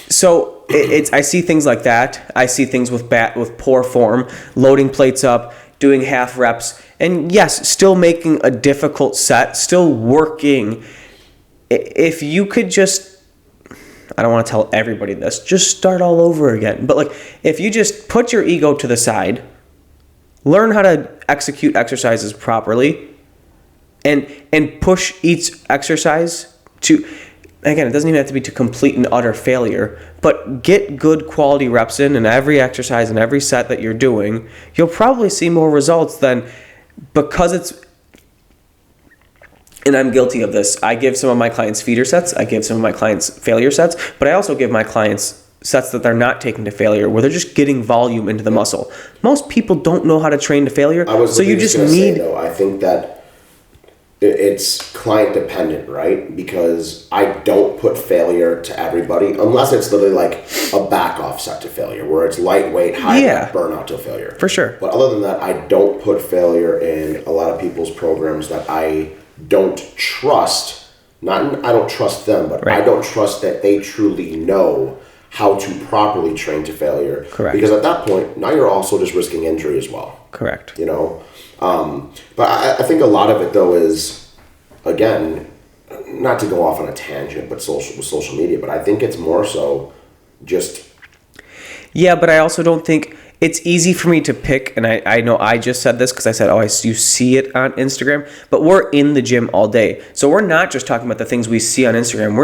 [SPEAKER 1] So I see things like that. I see things with poor form, loading plates up, doing half reps, and yes, still making a difficult set, still working. If you could just, I don't want to tell everybody this, just start all over again. But if you just put your ego to the side, learn how to execute exercises properly, and push each exercise to, again, it doesn't even have to be to complete and utter failure, but get good quality reps in every exercise and every set that you're doing, you'll probably see more results than because it's, and I'm guilty of this. I give some of my clients feeder sets. I give some of my clients failure sets, but I also give my clients sets that they're not taking to failure, where they're just getting volume into the muscle. Most people don't know how to train to failure, so you just need...
[SPEAKER 2] I think that it's client dependent, right? Because I don't put failure to everybody unless it's literally like a back off set to failure where it's lightweight, high burnout to failure.
[SPEAKER 1] For sure.
[SPEAKER 2] But other than that, I don't put failure in a lot of people's programs that I don't trust. I don't trust them, but I don't trust that they truly know how to properly train to failure.
[SPEAKER 1] Correct.
[SPEAKER 2] Because at that point, now you're also just risking injury as well.
[SPEAKER 1] Correct.
[SPEAKER 2] You know? But I think a lot of it, though, is, again, not to go off on a tangent, but with social media, but I think it's more so just...
[SPEAKER 1] Yeah, but I also don't think... It's easy for me to pick, and I know I just said this because I said, you see it on Instagram, but we're in the gym all day. So we're not just talking about the things we see on Instagram.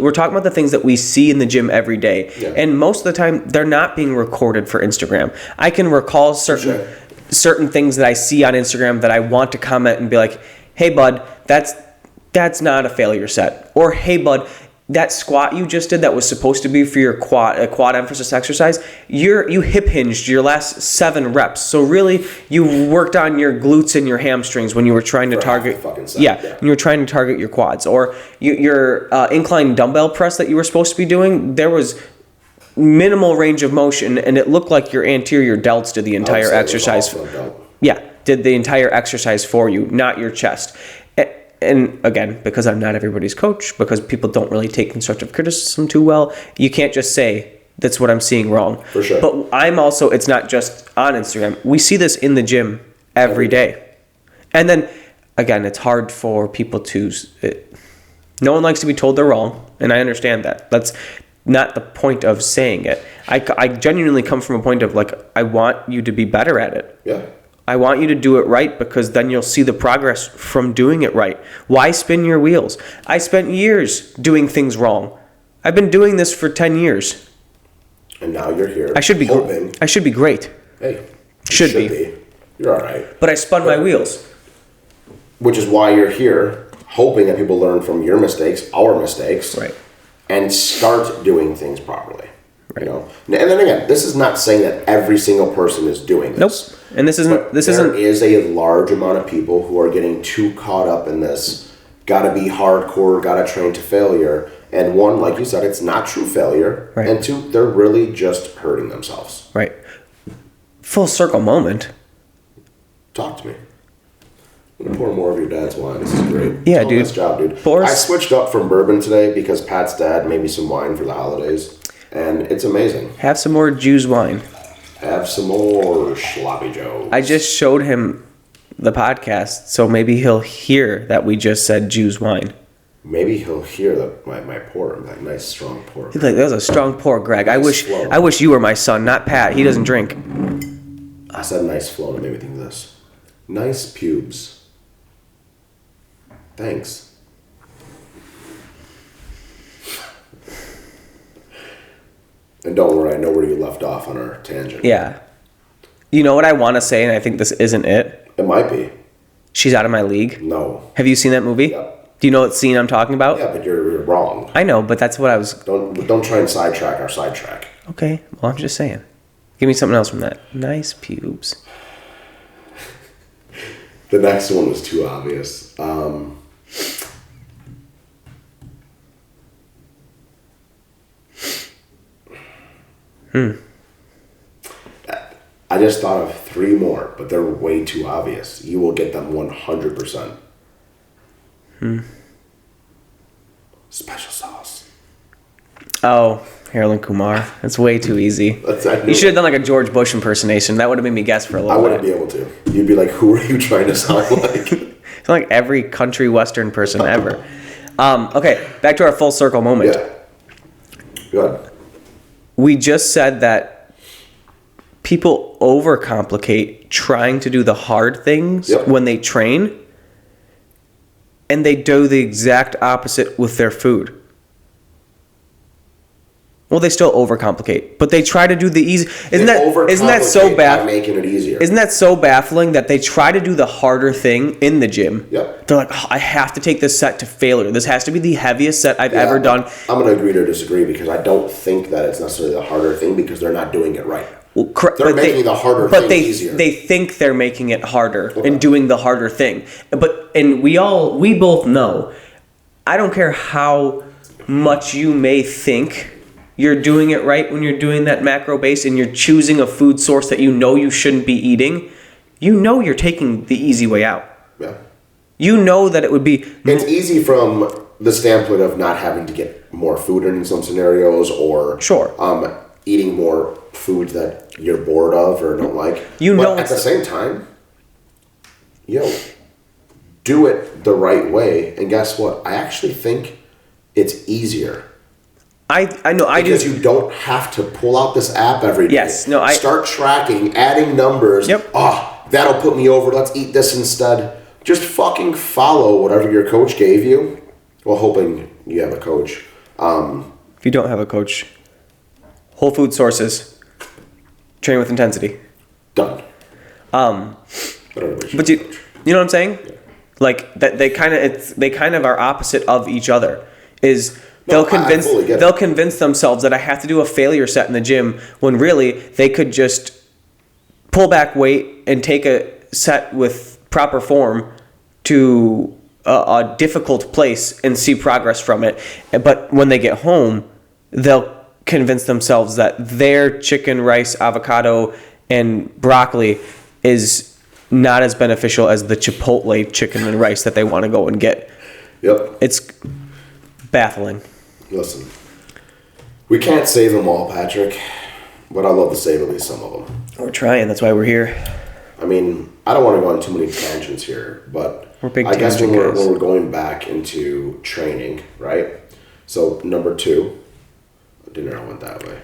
[SPEAKER 1] We're talking about the things that we see in the gym every day. Yeah. And most of the time, they're not being recorded for Instagram. I can recall certain things that I see on Instagram that I want to comment and be like, hey, bud, that's not a failure set. Or, hey, bud, that squat you just did that was supposed to be for your quad emphasis exercise, you hip hinged your last 7 reps. So really, you worked on your glutes and your hamstrings when you were trying to target. When you were trying to target your quads, or your incline dumbbell press that you were supposed to be doing. There was minimal range of motion, and it looked like your anterior delts did the entire exercise. Yeah, did the entire exercise for you, not your chest. And again, because I'm not everybody's coach, because people don't really take constructive criticism too well, you can't just say, that's what I'm seeing wrong.
[SPEAKER 2] For sure.
[SPEAKER 1] But it's not just on Instagram. We see this in the gym every day. And then, again, it's hard for people no one likes to be told they're wrong, and I understand that. That's not the point of saying it. I genuinely come from a point of, like, I want you to be better at it.
[SPEAKER 2] Yeah.
[SPEAKER 1] I want you to do it right, because then you'll see the progress from doing it right. Why spin your wheels? I spent years doing things wrong. I've been doing this for 10 years.
[SPEAKER 2] And now you're here.
[SPEAKER 1] I should be great.
[SPEAKER 2] Hey.
[SPEAKER 1] Should be.
[SPEAKER 2] You're all right.
[SPEAKER 1] But I spun my wheels.
[SPEAKER 2] Which is why you're here, hoping that people learn from your mistakes, our mistakes.
[SPEAKER 1] Right.
[SPEAKER 2] And start doing things properly. Right. You know? And then again, this is not saying that every single person is doing this.
[SPEAKER 1] Nope. And there
[SPEAKER 2] is a large amount of people who are getting too caught up in this. Gotta be hardcore, gotta train to failure. And one, like you said, it's not true failure.
[SPEAKER 1] Right.
[SPEAKER 2] And two, they're really just hurting themselves.
[SPEAKER 1] Right. Full circle moment.
[SPEAKER 2] Talk to me. I'm gonna pour more of your dad's wine. This is great.
[SPEAKER 1] Yeah, dude.
[SPEAKER 2] Nice job, dude. I switched up from bourbon today because Pat's dad made me some wine for the holidays. And it's amazing.
[SPEAKER 1] Have some more Jew's wine.
[SPEAKER 2] Have some more sloppy joes.
[SPEAKER 1] I just showed him the podcast, so maybe he'll hear that we just said Jew's wine.
[SPEAKER 2] Maybe he'll hear my pour, that nice strong pour.
[SPEAKER 1] He's like, that was a strong pour, Greg.
[SPEAKER 2] Nice
[SPEAKER 1] I wish you were my son, not Pat. He doesn't drink.
[SPEAKER 2] I said nice flow, and it made me think of this. Nice pubes. Thanks. And don't worry, I know where you left off on our tangent.
[SPEAKER 1] Yeah. You know what I want to say, and I think this isn't it?
[SPEAKER 2] It might be.
[SPEAKER 1] She's Out of My League?
[SPEAKER 2] No.
[SPEAKER 1] Have you seen that movie?
[SPEAKER 2] Yep.
[SPEAKER 1] Do you know what scene I'm talking about?
[SPEAKER 2] Yeah, but you're wrong.
[SPEAKER 1] I know, but that's what I was...
[SPEAKER 2] Don't try and sidetrack our sidetrack.
[SPEAKER 1] Okay, well, I'm just saying. Give me something else from that. Nice pubes.
[SPEAKER 2] The next one was too obvious. I just thought of 3 more, but they're way too obvious. You will get them 100%. Special sauce.
[SPEAKER 1] Oh, Harold Kumar. That's way too easy. You should have done like a George Bush impersonation. That would have made me guess for a little bit.
[SPEAKER 2] I wouldn't be able to. You'd be like, who are you trying to sound like?
[SPEAKER 1] It's like every country western person ever. Okay, back to our full circle moment.
[SPEAKER 2] Yeah. Good.
[SPEAKER 1] We just said that people overcomplicate trying to do the hard things when they train, and they do the exact opposite with their food. Well, they still overcomplicate, but they try to do the easy. Isn't that so bad?
[SPEAKER 2] Making it easier.
[SPEAKER 1] Isn't that so baffling that they try to do the harder thing in the gym?
[SPEAKER 2] Yep.
[SPEAKER 1] They're like, I have to take this set to failure. This has to be the heaviest set I've ever done.
[SPEAKER 2] I'm going to agree to disagree because I don't think that it's necessarily the harder thing because they're not doing it right.
[SPEAKER 1] Well,
[SPEAKER 2] they're making the harder thing easier.
[SPEAKER 1] They think they're making it harder and doing the harder thing. And we both know, I don't care how much you may think you're doing it right when you're doing that macro base and you're choosing a food source that you know you shouldn't be eating, you know you're taking the easy way out.
[SPEAKER 2] Yeah.
[SPEAKER 1] You know that it would be...
[SPEAKER 2] It's easy from the standpoint of not having to get more food in some scenarios, or
[SPEAKER 1] Sure.
[SPEAKER 2] eating more food that you're bored of or don't like. But at the same time, do it the right way, and guess what? I actually think it's easier.
[SPEAKER 1] I know I do.
[SPEAKER 2] Because you don't have to pull out this app every day.
[SPEAKER 1] Yes, no,
[SPEAKER 2] start tracking, adding numbers.
[SPEAKER 1] Yep.
[SPEAKER 2] That'll put me over. Let's eat this instead. Just fucking follow whatever your coach gave you. Well, hoping you have a coach.
[SPEAKER 1] If you don't have a coach, whole food sources, train with intensity.
[SPEAKER 2] Done.
[SPEAKER 1] But you know what I'm saying? Yeah. Like that they kind of are opposite of each other. They'll convince themselves that I have to do a failure set in the gym when really they could just pull back weight and take a set with proper form to a difficult place and see progress from it. But when they get home, they'll convince themselves that their chicken, rice, avocado, and broccoli is not as beneficial as the Chipotle chicken and rice that they want to go and get.
[SPEAKER 2] Yep.
[SPEAKER 1] It's baffling.
[SPEAKER 2] Listen, we can't save them all, Patrick, but I'd love to save at least some of them.
[SPEAKER 1] We're trying. That's why we're here.
[SPEAKER 2] I mean, I don't want to go on too many tangents here, but
[SPEAKER 1] I guess
[SPEAKER 2] when we're going back into training, right? So, number 2, dinner went that way.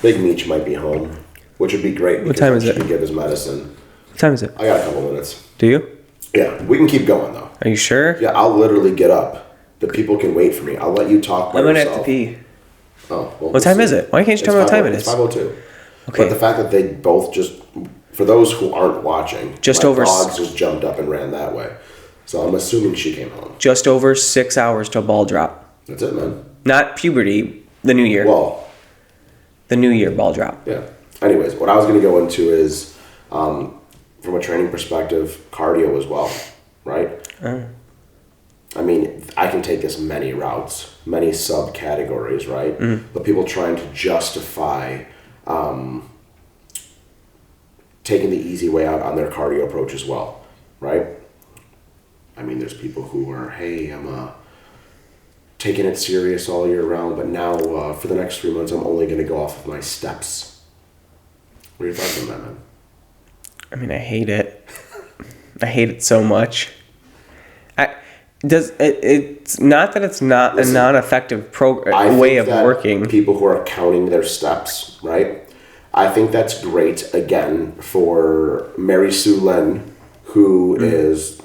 [SPEAKER 2] Big Meech might be home, which would be great.
[SPEAKER 1] What time is it?
[SPEAKER 2] He can give his medicine.
[SPEAKER 1] What time is it?
[SPEAKER 2] I got a couple minutes.
[SPEAKER 1] Do you?
[SPEAKER 2] Yeah, we can keep going, though.
[SPEAKER 1] Are you sure?
[SPEAKER 2] Yeah, I'll literally get up. The people can wait for me. I'll let you talk by
[SPEAKER 1] I'm going to
[SPEAKER 2] yourself.
[SPEAKER 1] have to pee.
[SPEAKER 2] Oh, well,
[SPEAKER 1] what time is it? Why can't you tell me what time it is?
[SPEAKER 2] It's 5:02.
[SPEAKER 1] Okay.
[SPEAKER 2] But the fact that they both just, for those who aren't watching,
[SPEAKER 1] just
[SPEAKER 2] my
[SPEAKER 1] over
[SPEAKER 2] dogs just jumped up and ran that way. So I'm assuming she came home.
[SPEAKER 1] Just over 6 hours till ball drop.
[SPEAKER 2] That's it, man.
[SPEAKER 1] Not puberty, the new year.
[SPEAKER 2] Well,
[SPEAKER 1] the new year ball drop.
[SPEAKER 2] Yeah. Anyways, what I was going to go into is, from a training perspective, cardio as well, right? I mean, I can take this many routes, many subcategories, right? Mm-hmm. But people trying to justify taking the easy way out on their cardio approach as well, right? I mean, there's people who are, hey, I'm taking it serious all year round, but now for the next 3 months, I'm only going to go off of my steps. What are your thoughts on that, man?
[SPEAKER 1] I mean, I hate it. I hate it so much. It's not that it's not a non-effective way of working.
[SPEAKER 2] People who are counting their steps, right? I think that's great, again, for Mary Sue Lin, who is,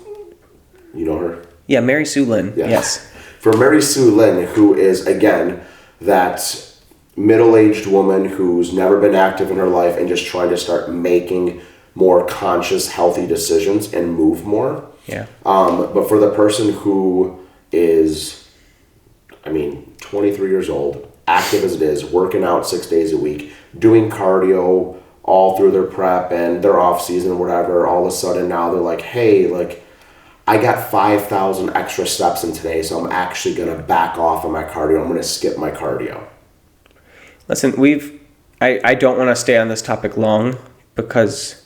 [SPEAKER 2] you know her?
[SPEAKER 1] Yeah, Mary Sue Lin, yeah. Yes.
[SPEAKER 2] For Mary Sue Lin, who is, again, that middle-aged woman who's never been active in her life and just trying to start making more conscious, healthy decisions and move more.
[SPEAKER 1] Yeah.
[SPEAKER 2] But for the person who is, 23 years old, active as it is, working out 6 days a week, doing cardio all through their prep and their off season, whatever, all of a sudden now they're like, hey, I got 5,000 extra steps in today, so I'm actually going to back off on my cardio. I'm going to skip my cardio.
[SPEAKER 1] Listen, I don't want to stay on this topic long because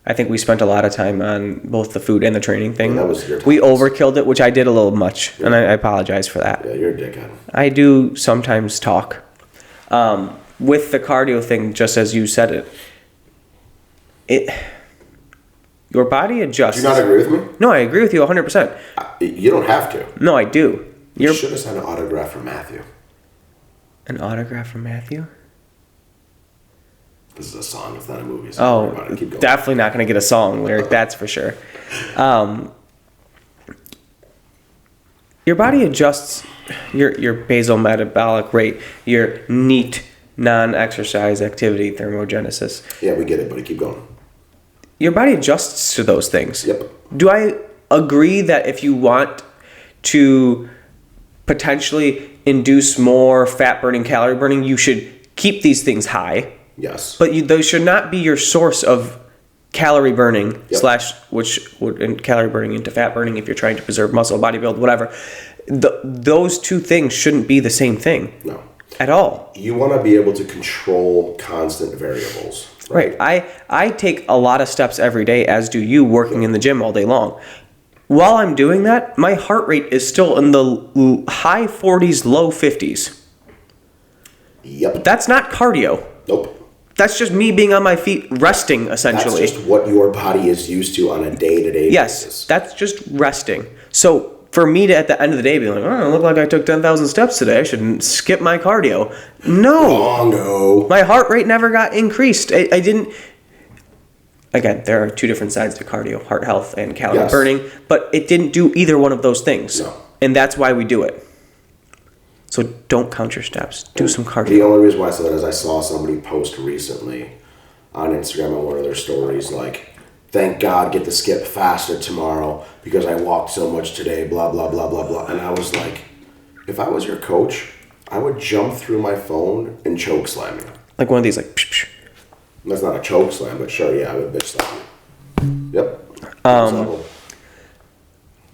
[SPEAKER 1] I think we spent a lot of time on both the food and the training thing.
[SPEAKER 2] Yeah, that was your
[SPEAKER 1] we overkilled it, which I did a little much, and I apologize for that.
[SPEAKER 2] Yeah, you're a dickhead.
[SPEAKER 1] I do sometimes talk. With the cardio thing, just as you said it, your body adjusts.
[SPEAKER 2] Do you not agree with me?
[SPEAKER 1] No, I agree with you 100%.
[SPEAKER 2] You don't have to.
[SPEAKER 1] No, I do.
[SPEAKER 2] You should have sent an autograph from Matthew.
[SPEAKER 1] An autograph from Matthew?
[SPEAKER 2] This is a song, it's not a movie. So
[SPEAKER 1] definitely not going to get a song lyric, that's for sure. Your body adjusts your basal metabolic rate, your NEAT, non-exercise activity thermogenesis.
[SPEAKER 2] Yeah, we get it, buddy. Keep going.
[SPEAKER 1] Your body adjusts to those things.
[SPEAKER 2] Yep.
[SPEAKER 1] Do I agree that if you want to potentially induce more fat burning, calorie burning, you should keep these things high?
[SPEAKER 2] Yes.
[SPEAKER 1] But those should not be your source of calorie burning
[SPEAKER 2] Yep.
[SPEAKER 1] which would calorie burning into fat burning if you're trying to preserve muscle, bodybuild, whatever. Those two things shouldn't be the same thing.
[SPEAKER 2] No.
[SPEAKER 1] At all.
[SPEAKER 2] You want to be able to control constant variables.
[SPEAKER 1] Right. I take a lot of steps every day, as do you, working in the gym all day long. while I'm doing that, my heart rate is still in the high 40s, low 50s.
[SPEAKER 2] Yep.
[SPEAKER 1] That's not cardio.
[SPEAKER 2] Nope.
[SPEAKER 1] That's just me being on my feet, resting, essentially.
[SPEAKER 2] That's just what your body is used to on a day-to-day basis.
[SPEAKER 1] Yes, that's just resting. So for me to, at the end of the day, be like, oh, I look like I took 10,000 steps today. I should skip my cardio. No.
[SPEAKER 2] Wrong-o.
[SPEAKER 1] My heart rate never got increased. I didn't... Again, there are two different sides to cardio, heart health and calorie burning, but it didn't do either one of those things.
[SPEAKER 2] No.
[SPEAKER 1] And that's why we do it. So don't count your steps. Do some cardio.
[SPEAKER 2] The only reason why I said that is I saw somebody post recently on Instagram on one of their stories, like, thank God, get to skip faster tomorrow because I walked so much today, blah, blah, blah, blah, blah. And I was like, if I was your coach, I would jump through my phone and choke slam you.
[SPEAKER 1] Like one of these, like, psh, psh.
[SPEAKER 2] That's not a choke slam, but sure, yeah, I would bitch slam you. Yep.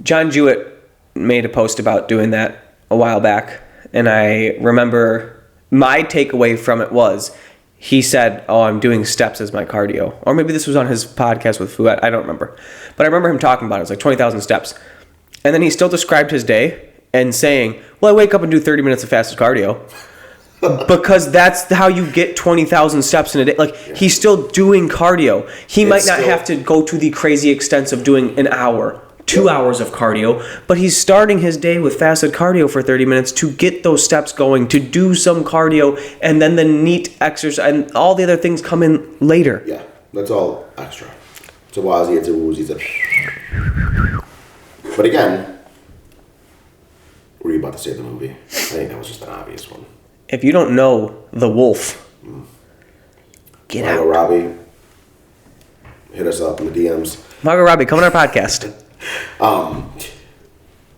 [SPEAKER 1] John Jewett made a post about doing that a while back, and I remember my takeaway from it was he said, oh, I'm doing steps as my cardio. Or maybe this was on his podcast with Fouad. I don't remember. But I remember him talking about it. It was like 20,000 steps. And then he still described his day and saying, well, I wake up and do 30 minutes of fasted cardio. Because that's how you get 20,000 steps in a day. Like, he's still doing cardio. He might not have to go to the crazy extents of doing an hour, 2 hours of cardio, but he's starting his day with fasted cardio for 30 minutes to get those steps going, to do some cardio, and then the neat exercise, and all the other things come in later.
[SPEAKER 2] Yeah, that's all extra. It's a wazi, it's a woozy, it's a... But again, were you about to say the movie? I think that was just an obvious one.
[SPEAKER 1] If you don't know The Wolf, get
[SPEAKER 2] Margot
[SPEAKER 1] out.
[SPEAKER 2] Robbie, hit us up in the DMs.
[SPEAKER 1] Margot Robbie, come on our podcast.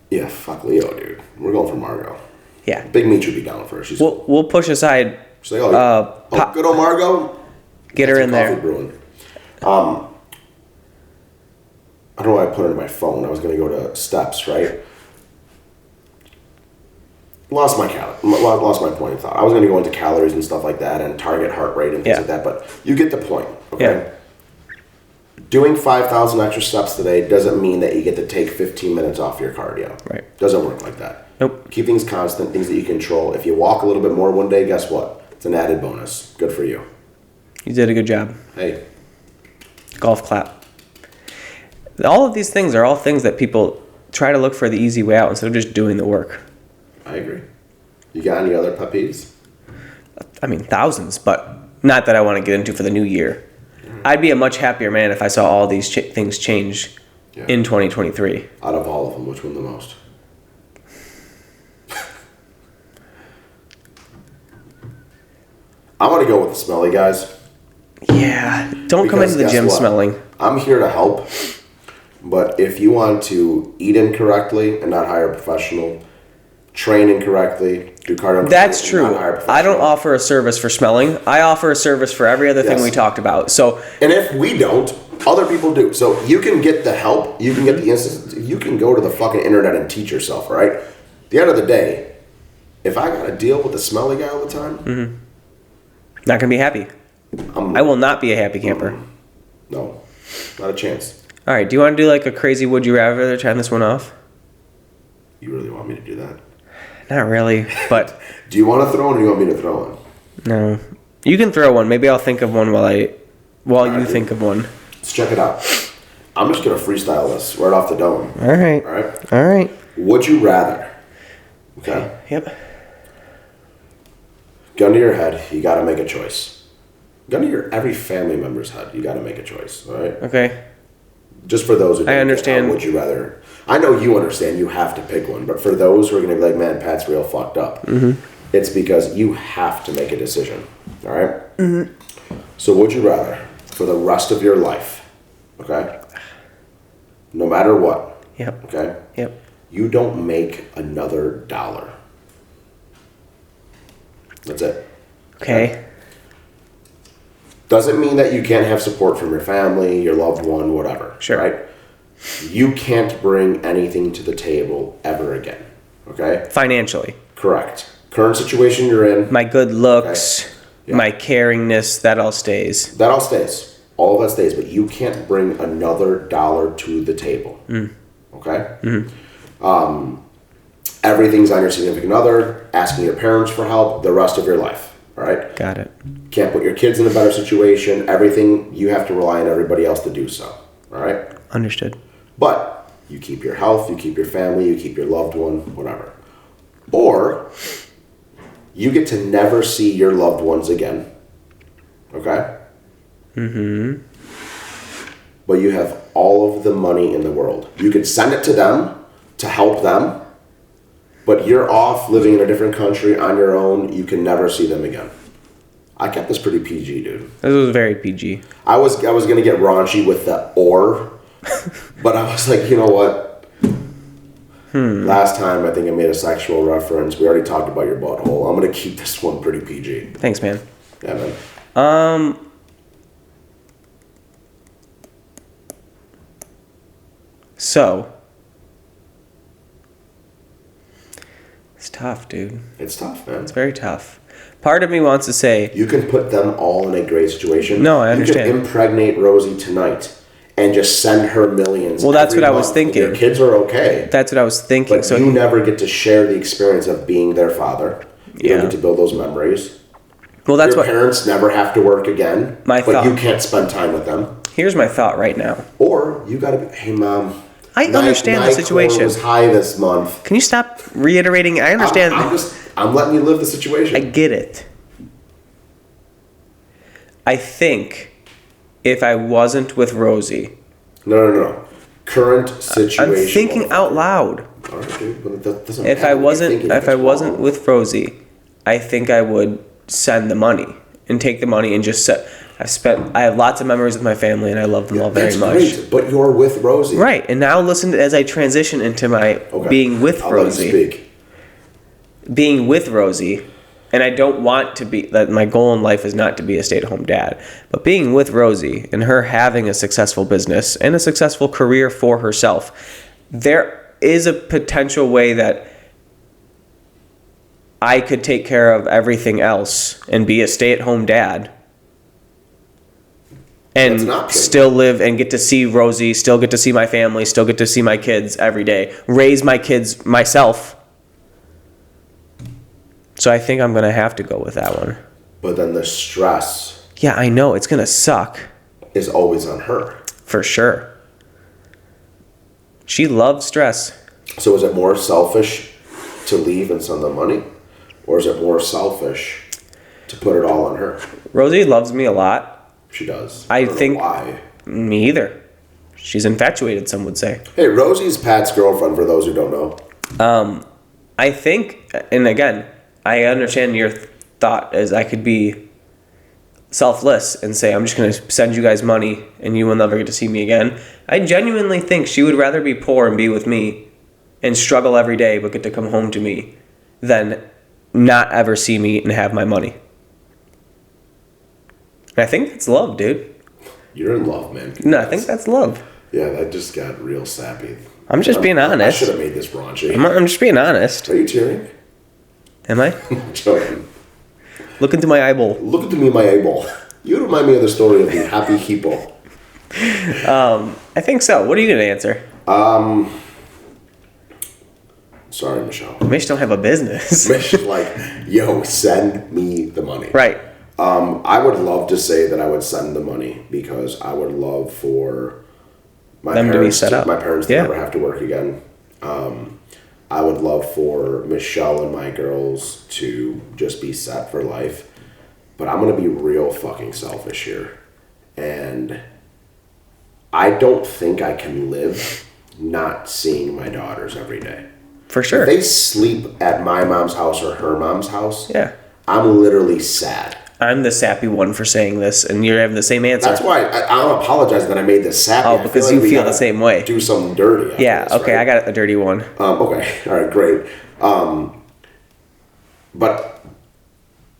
[SPEAKER 2] Yeah, fuck Leo, dude. We're going for Margot.
[SPEAKER 1] Yeah.
[SPEAKER 2] Big Meech would be down for her. She's
[SPEAKER 1] We'll push aside.
[SPEAKER 2] she's like, good old Margot.
[SPEAKER 1] Get her in there.
[SPEAKER 2] Brewing. I don't know why I put it in my phone. I was going to go to steps, right? Lost my point of thought. I was going to go into calories and stuff like that and target heart rate and things like that, but you get the point, okay? Yeah. Doing 5,000 extra steps today doesn't mean that you get to take 15 minutes off your cardio.
[SPEAKER 1] Right.
[SPEAKER 2] Doesn't work like that.
[SPEAKER 1] Nope.
[SPEAKER 2] Keep things constant, things that you control. If you walk a little bit more one day, guess what? It's an added bonus. Good for you.
[SPEAKER 1] You did a good job.
[SPEAKER 2] Hey.
[SPEAKER 1] Golf clap. All of these things are all things that people try to look for the easy way out instead of just doing the work.
[SPEAKER 2] I agree. You got any other pet peeves?
[SPEAKER 1] I mean, thousands, but not that I want to get into for the new year. I'd be a much happier man if I saw all these things change in 2023.
[SPEAKER 2] Out of all of them, which one the most? I want to go with the smelly guys.
[SPEAKER 1] Yeah, don't come into the gym smelling.
[SPEAKER 2] I'm here to help, but if you want to eat incorrectly and not hire a professional, train incorrectly, do cardio.
[SPEAKER 1] That's true. I don't offer a service for smelling. I offer a service for every other thing we talked about. So,
[SPEAKER 2] and if we don't, other people do. So you can get the help. You can get the instance. You can go to the fucking internet and teach yourself. Right. At the end of the day, if I got to deal with the smelly guy all the time,
[SPEAKER 1] not gonna be happy. I will not be a happy camper.
[SPEAKER 2] No, not a chance.
[SPEAKER 1] All right. Do you want to do like a crazy would you rather to end this one off?
[SPEAKER 2] You really want me to do that?
[SPEAKER 1] Not really, but...
[SPEAKER 2] Do you want to throw one or do you want me to throw one?
[SPEAKER 1] No. You can throw one. Maybe I'll think of one while you think of one.
[SPEAKER 2] Let's check it out. I'm just going to freestyle this right off the dome.
[SPEAKER 1] All right.
[SPEAKER 2] All right?
[SPEAKER 1] All right.
[SPEAKER 2] Would you rather? Okay?
[SPEAKER 1] Yep.
[SPEAKER 2] Gun to your head, you got to make a choice. Gun to your every family member's head, you got to make a choice. All right?
[SPEAKER 1] Okay.
[SPEAKER 2] Just for those who don't
[SPEAKER 1] understand.
[SPEAKER 2] Would you rather... I know you understand you have to pick one, but for those who are going to be like, man, Pat's real fucked up, it's because you have to make a decision. All right? Mm-hmm. So would you rather, for the rest of your life, okay, no matter what, okay, you don't make another dollar. That's it.
[SPEAKER 1] Okay.
[SPEAKER 2] Doesn't mean that you can't have support from your family, your loved one, whatever.
[SPEAKER 1] Sure.
[SPEAKER 2] Right? You can't bring anything to the table ever again. Okay?
[SPEAKER 1] Financially.
[SPEAKER 2] Correct. Current situation you're in.
[SPEAKER 1] My good looks, my caringness, that all stays.
[SPEAKER 2] That all stays. All of that stays, but you can't bring another dollar to the table. Okay? Everything's on your significant other, asking your parents for help the rest of your life. All right?
[SPEAKER 1] Got it.
[SPEAKER 2] Can't put your kids in a better situation. Everything, you have to rely on everybody else to do so. All right?
[SPEAKER 1] Understood.
[SPEAKER 2] But you keep your health, you keep your family, you keep your loved one, whatever. Or you get to never see your loved ones again. Okay? But you have all of the money in the world. You could send it to them to help them, but you're off living in a different country on your own. You can never see them again. I kept this pretty PG, dude.
[SPEAKER 1] This was very PG.
[SPEAKER 2] I was gonna get raunchy with the or, but I was like, you know what? Last time I think I made a sexual reference. We already talked about your butthole. I'm gonna keep this one pretty PG.
[SPEAKER 1] Thanks, man.
[SPEAKER 2] Yeah, man.
[SPEAKER 1] So it's tough, dude.
[SPEAKER 2] It's tough, man.
[SPEAKER 1] It's very tough. Part of me wants to say
[SPEAKER 2] You can put them all in a great situation.
[SPEAKER 1] No, I understand.
[SPEAKER 2] You can impregnate Rosie tonight and just send her millions.
[SPEAKER 1] Well, that's
[SPEAKER 2] every
[SPEAKER 1] what I was
[SPEAKER 2] month.
[SPEAKER 1] thinking.
[SPEAKER 2] Your kids are okay.
[SPEAKER 1] That's what I was thinking.
[SPEAKER 2] But
[SPEAKER 1] So
[SPEAKER 2] you never get to share the experience of being their father. You don't get to build those memories.
[SPEAKER 1] well, that's
[SPEAKER 2] Your
[SPEAKER 1] what
[SPEAKER 2] parents never have to work again.
[SPEAKER 1] My
[SPEAKER 2] but
[SPEAKER 1] thought-
[SPEAKER 2] you can't spend time with them.
[SPEAKER 1] here's my thought right now.
[SPEAKER 2] Or you gotta be, hey mom.
[SPEAKER 1] I understand the
[SPEAKER 2] my
[SPEAKER 1] situation.
[SPEAKER 2] core was high this month.
[SPEAKER 1] Can you stop reiterating? I understand.
[SPEAKER 2] I'm letting you live the situation.
[SPEAKER 1] I get it. I think if I wasn't with Rosie,
[SPEAKER 2] No. Current situation.
[SPEAKER 1] I'm thinking out loud.
[SPEAKER 2] All right, dude, but that doesn't
[SPEAKER 1] If
[SPEAKER 2] matter.
[SPEAKER 1] I
[SPEAKER 2] You're
[SPEAKER 1] wasn't
[SPEAKER 2] thinking
[SPEAKER 1] if I
[SPEAKER 2] it's
[SPEAKER 1] wasn't
[SPEAKER 2] wrong.
[SPEAKER 1] with Rosie, I think I would send the money and take the money and just set. I have lots of memories with my family and I love them all very
[SPEAKER 2] That's
[SPEAKER 1] much.
[SPEAKER 2] great, but you're with Rosie.
[SPEAKER 1] Right, and now listen as I transition into my
[SPEAKER 2] Okay.
[SPEAKER 1] being with
[SPEAKER 2] I'll let you
[SPEAKER 1] Rosie.
[SPEAKER 2] speak.
[SPEAKER 1] Being with Rosie, and I don't want to be that. My goal in life is not to be a stay-at-home dad, but being with Rosie and her having a successful business and a successful career for herself, there is a potential way that I could take care of everything else and be a stay-at-home dad.
[SPEAKER 2] That's an
[SPEAKER 1] And
[SPEAKER 2] option.
[SPEAKER 1] still live and get to see Rosie, still get to see my family, still get to see my kids every day, raise my kids myself. So I think I'm going to have to go with that one.
[SPEAKER 2] But then the stress
[SPEAKER 1] Yeah, I know. It's going to suck.
[SPEAKER 2] is always on her.
[SPEAKER 1] For sure. She loves stress.
[SPEAKER 2] So is it more selfish to leave and send the money? Or is it more selfish to put it all on her?
[SPEAKER 1] Rosie loves me a lot.
[SPEAKER 2] She does.
[SPEAKER 1] I
[SPEAKER 2] don't know
[SPEAKER 1] think-
[SPEAKER 2] why.
[SPEAKER 1] Me either. She's infatuated, some would say.
[SPEAKER 2] Hey, Rosie's Pat's girlfriend, for those who don't know.
[SPEAKER 1] I think, and again, I understand your thought as I could be selfless and say, I'm just going to send you guys money and you will never get to see me again. I genuinely think she would rather be poor and be with me and struggle every day but get to come home to me than not ever see me and have my money. And I think that's love, dude.
[SPEAKER 2] You're in love, man.
[SPEAKER 1] No, I think that's love.
[SPEAKER 2] Yeah, that just got real sappy.
[SPEAKER 1] I'm just being
[SPEAKER 2] I
[SPEAKER 1] honest.
[SPEAKER 2] should have made this raunchy.
[SPEAKER 1] I'm just being honest.
[SPEAKER 2] Are you tearing?
[SPEAKER 1] Am I?
[SPEAKER 2] Joking.
[SPEAKER 1] Look into my eyeball.
[SPEAKER 2] Look into me, my eyeball. You remind me of the story of the happy hippo.
[SPEAKER 1] I think so. What are you going to answer?
[SPEAKER 2] Sorry, Michelle.
[SPEAKER 1] Mish don't have a business.
[SPEAKER 2] Mish is like, yo, send me the money.
[SPEAKER 1] Right.
[SPEAKER 2] I would love to say that I would send the money because I would love for my
[SPEAKER 1] Them to be
[SPEAKER 2] parents
[SPEAKER 1] set up.
[SPEAKER 2] my parents to
[SPEAKER 1] Yeah.
[SPEAKER 2] never have to work again. I would love for Michelle and my girls to just be set for life. But I'm going to be real fucking selfish here. And I don't think I can live not seeing my daughters every day.
[SPEAKER 1] For sure.
[SPEAKER 2] If they sleep at my mom's house or her mom's house,
[SPEAKER 1] Yeah.
[SPEAKER 2] I'm literally sad.
[SPEAKER 1] I'm the sappy one for saying this, and you're having the same answer.
[SPEAKER 2] That's why I don't apologize that I made this sappy.
[SPEAKER 1] Oh,
[SPEAKER 2] I
[SPEAKER 1] because
[SPEAKER 2] like
[SPEAKER 1] you
[SPEAKER 2] we
[SPEAKER 1] feel
[SPEAKER 2] gotta
[SPEAKER 1] the same way.
[SPEAKER 2] Do something dirty. After
[SPEAKER 1] Yeah,
[SPEAKER 2] this,
[SPEAKER 1] okay,
[SPEAKER 2] right?
[SPEAKER 1] I got a dirty one.
[SPEAKER 2] Okay, all right, great. But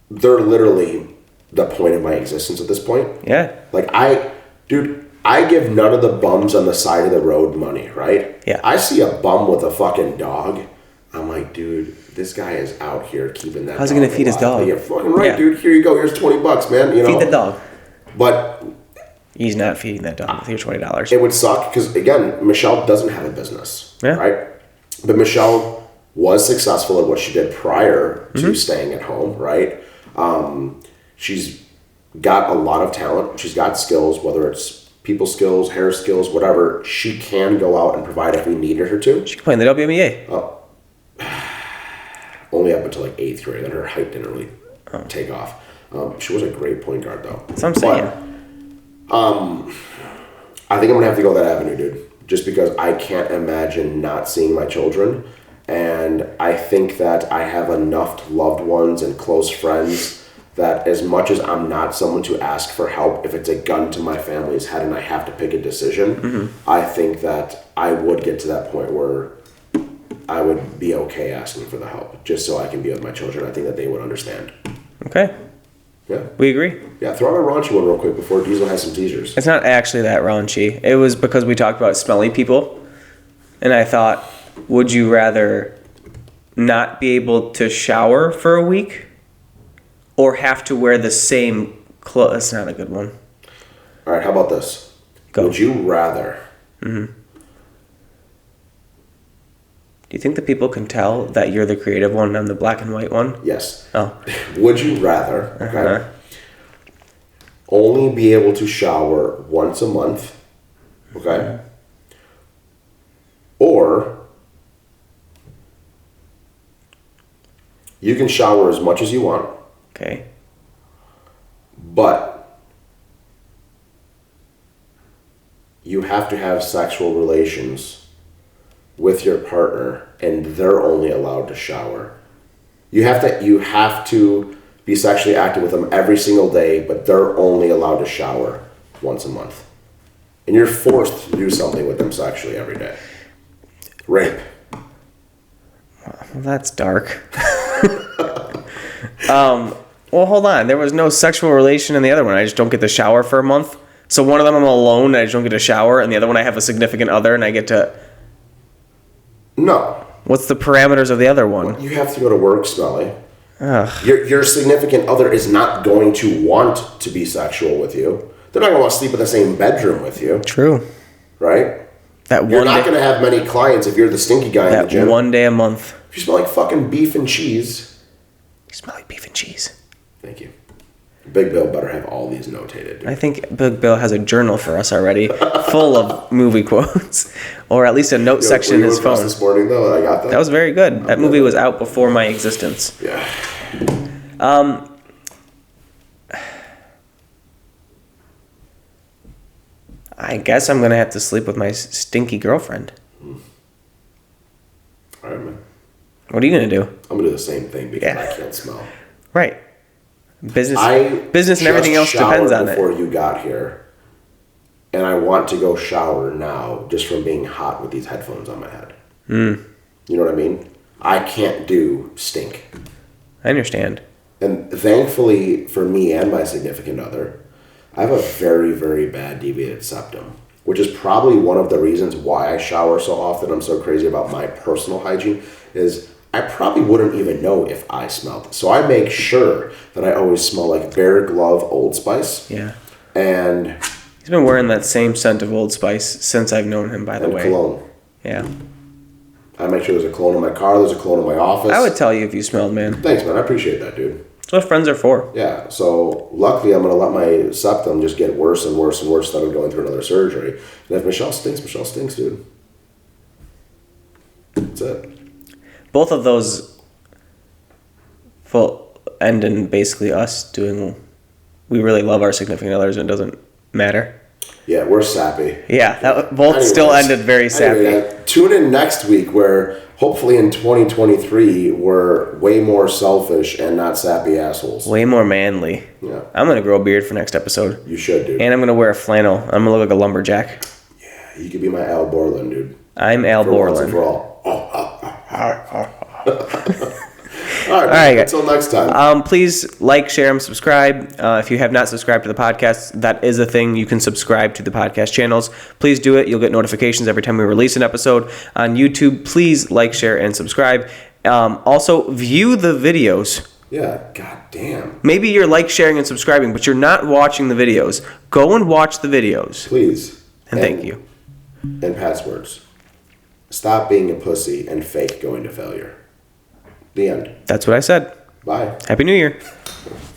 [SPEAKER 2] they're literally the point of my existence at this point.
[SPEAKER 1] Yeah.
[SPEAKER 2] Like I give none of the bums on the side of the road money, right?
[SPEAKER 1] Yeah.
[SPEAKER 2] I see a bum with a fucking dog. I'm like, dude, this guy is out here keeping that.
[SPEAKER 1] How's he gonna
[SPEAKER 2] dog
[SPEAKER 1] feed his
[SPEAKER 2] alive.
[SPEAKER 1] dog?
[SPEAKER 2] You're fucking right,
[SPEAKER 1] Yeah.
[SPEAKER 2] dude. Here you go. Here's $20, man. You know.
[SPEAKER 1] Feed the dog.
[SPEAKER 2] But
[SPEAKER 1] He's not feeding that dog with your $20.
[SPEAKER 2] It would suck because, again, Michelle doesn't have a business,
[SPEAKER 1] Yeah.
[SPEAKER 2] right? But Michelle was successful at what she did prior to staying at home, right? She's got a lot of talent. She's got skills, whether it's people skills, hair skills, whatever. She can go out and provide if we needed her to.
[SPEAKER 1] She can play in the WNBA.
[SPEAKER 2] Only up until like 8th grade, then her height didn't really take off. She was a great point guard, though.
[SPEAKER 1] That's what I'm saying.
[SPEAKER 2] I think I'm gonna have to go that avenue, dude. Just because I can't imagine not seeing my children, and I think that I have enough loved ones and close friends that as much as I'm not someone to ask for help, if it's a gun to my family's head and I have to pick a decision, I think that I would get to that point where I would be okay asking for the help, just so I can be with my children. I think that they would understand.
[SPEAKER 1] Okay.
[SPEAKER 2] Yeah.
[SPEAKER 1] We agree.
[SPEAKER 2] Yeah, throw out a raunchy one real quick before Diesel has some teasers.
[SPEAKER 1] It's not actually that raunchy. It was because we talked about smelly people, and I thought, would you rather not be able to shower for a week or have to wear the same clothes? That's not a good one.
[SPEAKER 2] All right, how about this?
[SPEAKER 1] Go.
[SPEAKER 2] Would you rather...
[SPEAKER 1] Do you think the people can tell that you're the creative one and I'm the black and white one?
[SPEAKER 2] Yes.
[SPEAKER 1] Oh.
[SPEAKER 2] Would you rather, okay, only be able to shower once a month, okay, or you can shower as much as you want,
[SPEAKER 1] Okay.
[SPEAKER 2] but you have to have sexual relations with your partner and they're only allowed to shower. You have to be sexually active with them every single day, but they're only allowed to shower once a month. And you're forced to do something with them sexually every day. Rape.
[SPEAKER 1] Well, that's dark. Well, hold on. There was no sexual relation in the other one. I just don't get to shower for a month. So one of them I'm alone and I just don't get to shower, and the other one I have a significant other and I get to...
[SPEAKER 2] No.
[SPEAKER 1] What's the parameters of the other one?
[SPEAKER 2] You have to go to work, Smelly.
[SPEAKER 1] Ugh.
[SPEAKER 2] Your significant other is not going to want to be sexual with you. They're not going to want to sleep in the same bedroom with you.
[SPEAKER 1] True.
[SPEAKER 2] Right?
[SPEAKER 1] That
[SPEAKER 2] You're
[SPEAKER 1] one
[SPEAKER 2] not
[SPEAKER 1] day,
[SPEAKER 2] going to have many clients if you're the stinky guy in the
[SPEAKER 1] that
[SPEAKER 2] gym.
[SPEAKER 1] one day a month.
[SPEAKER 2] If you smell like fucking beef and cheese.
[SPEAKER 1] You smell like beef and cheese.
[SPEAKER 2] Thank you. Big Bill better have all these notated. Dude.
[SPEAKER 1] I think Big Bill has a journal for us already, full of movie quotes, or at least a note section in his phone.
[SPEAKER 2] This morning though, I got that.
[SPEAKER 1] That was very good. That movie was out before my existence.
[SPEAKER 2] Yeah.
[SPEAKER 1] I guess I'm gonna have to sleep with my stinky girlfriend.
[SPEAKER 2] All right, man.
[SPEAKER 1] What are you gonna do?
[SPEAKER 2] I'm gonna do the same thing because
[SPEAKER 1] Yeah.
[SPEAKER 2] I can't smell.
[SPEAKER 1] Right. Business and
[SPEAKER 2] just
[SPEAKER 1] everything else depends on
[SPEAKER 2] before
[SPEAKER 1] it.
[SPEAKER 2] you got here, and I want to go shower now just from being hot with these headphones on my head. You know what I mean? I can't do stink.
[SPEAKER 1] I understand.
[SPEAKER 2] And thankfully for me and my significant other, I have a very, very bad deviated septum, which is probably one of the reasons why I shower so often. I'm so crazy about my personal hygiene is I probably wouldn't even know if I smelled. So I make sure that I always smell like Bear Glove Old Spice.
[SPEAKER 1] Yeah.
[SPEAKER 2] And
[SPEAKER 1] He's been wearing that same scent of Old Spice since I've known him, by the way.
[SPEAKER 2] cologne.
[SPEAKER 1] Yeah.
[SPEAKER 2] I make sure there's a cologne in my car, there's a cologne in my office.
[SPEAKER 1] I would tell you if you smelled, man.
[SPEAKER 2] Thanks, man. I appreciate that, dude.
[SPEAKER 1] That's what friends are for.
[SPEAKER 2] Yeah, so luckily I'm going to let my septum just get worse and worse and worse instead of going through another surgery. And if Michelle stinks, dude. That's it.
[SPEAKER 1] Both of those will end in basically us doing... We really love our significant others and it doesn't matter.
[SPEAKER 2] Yeah, we're sappy.
[SPEAKER 1] Yeah, that both still ended very sappy.
[SPEAKER 2] Anyway, tune in next week where hopefully in 2023 we're way more selfish and not sappy assholes.
[SPEAKER 1] Way more manly.
[SPEAKER 2] Yeah.
[SPEAKER 1] I'm going to grow a beard for next episode.
[SPEAKER 2] You should, dude.
[SPEAKER 1] And I'm going to wear a flannel. I'm going to look like a lumberjack.
[SPEAKER 2] Yeah, you could be my Al Borland, dude.
[SPEAKER 1] I'm Al
[SPEAKER 2] For once and
[SPEAKER 1] Borland.
[SPEAKER 2] for all. All right,
[SPEAKER 1] guys.
[SPEAKER 2] until next time.
[SPEAKER 1] Please like, share, and subscribe. If you have not subscribed to the podcast, that is a thing. You can subscribe to the podcast channels. Please do it. You'll get notifications every time we release an episode. On YouTube, please like, share, and subscribe. Also, view the videos
[SPEAKER 2] Yeah, god damn.
[SPEAKER 1] Maybe you're like, sharing, and subscribing, but you're not watching the videos. Go and watch the videos.
[SPEAKER 2] Please.
[SPEAKER 1] And thank you.
[SPEAKER 2] And Pat's words. Stop being a pussy and fake going to failure. The end.
[SPEAKER 1] That's what I said.
[SPEAKER 2] Bye.
[SPEAKER 1] Happy New Year.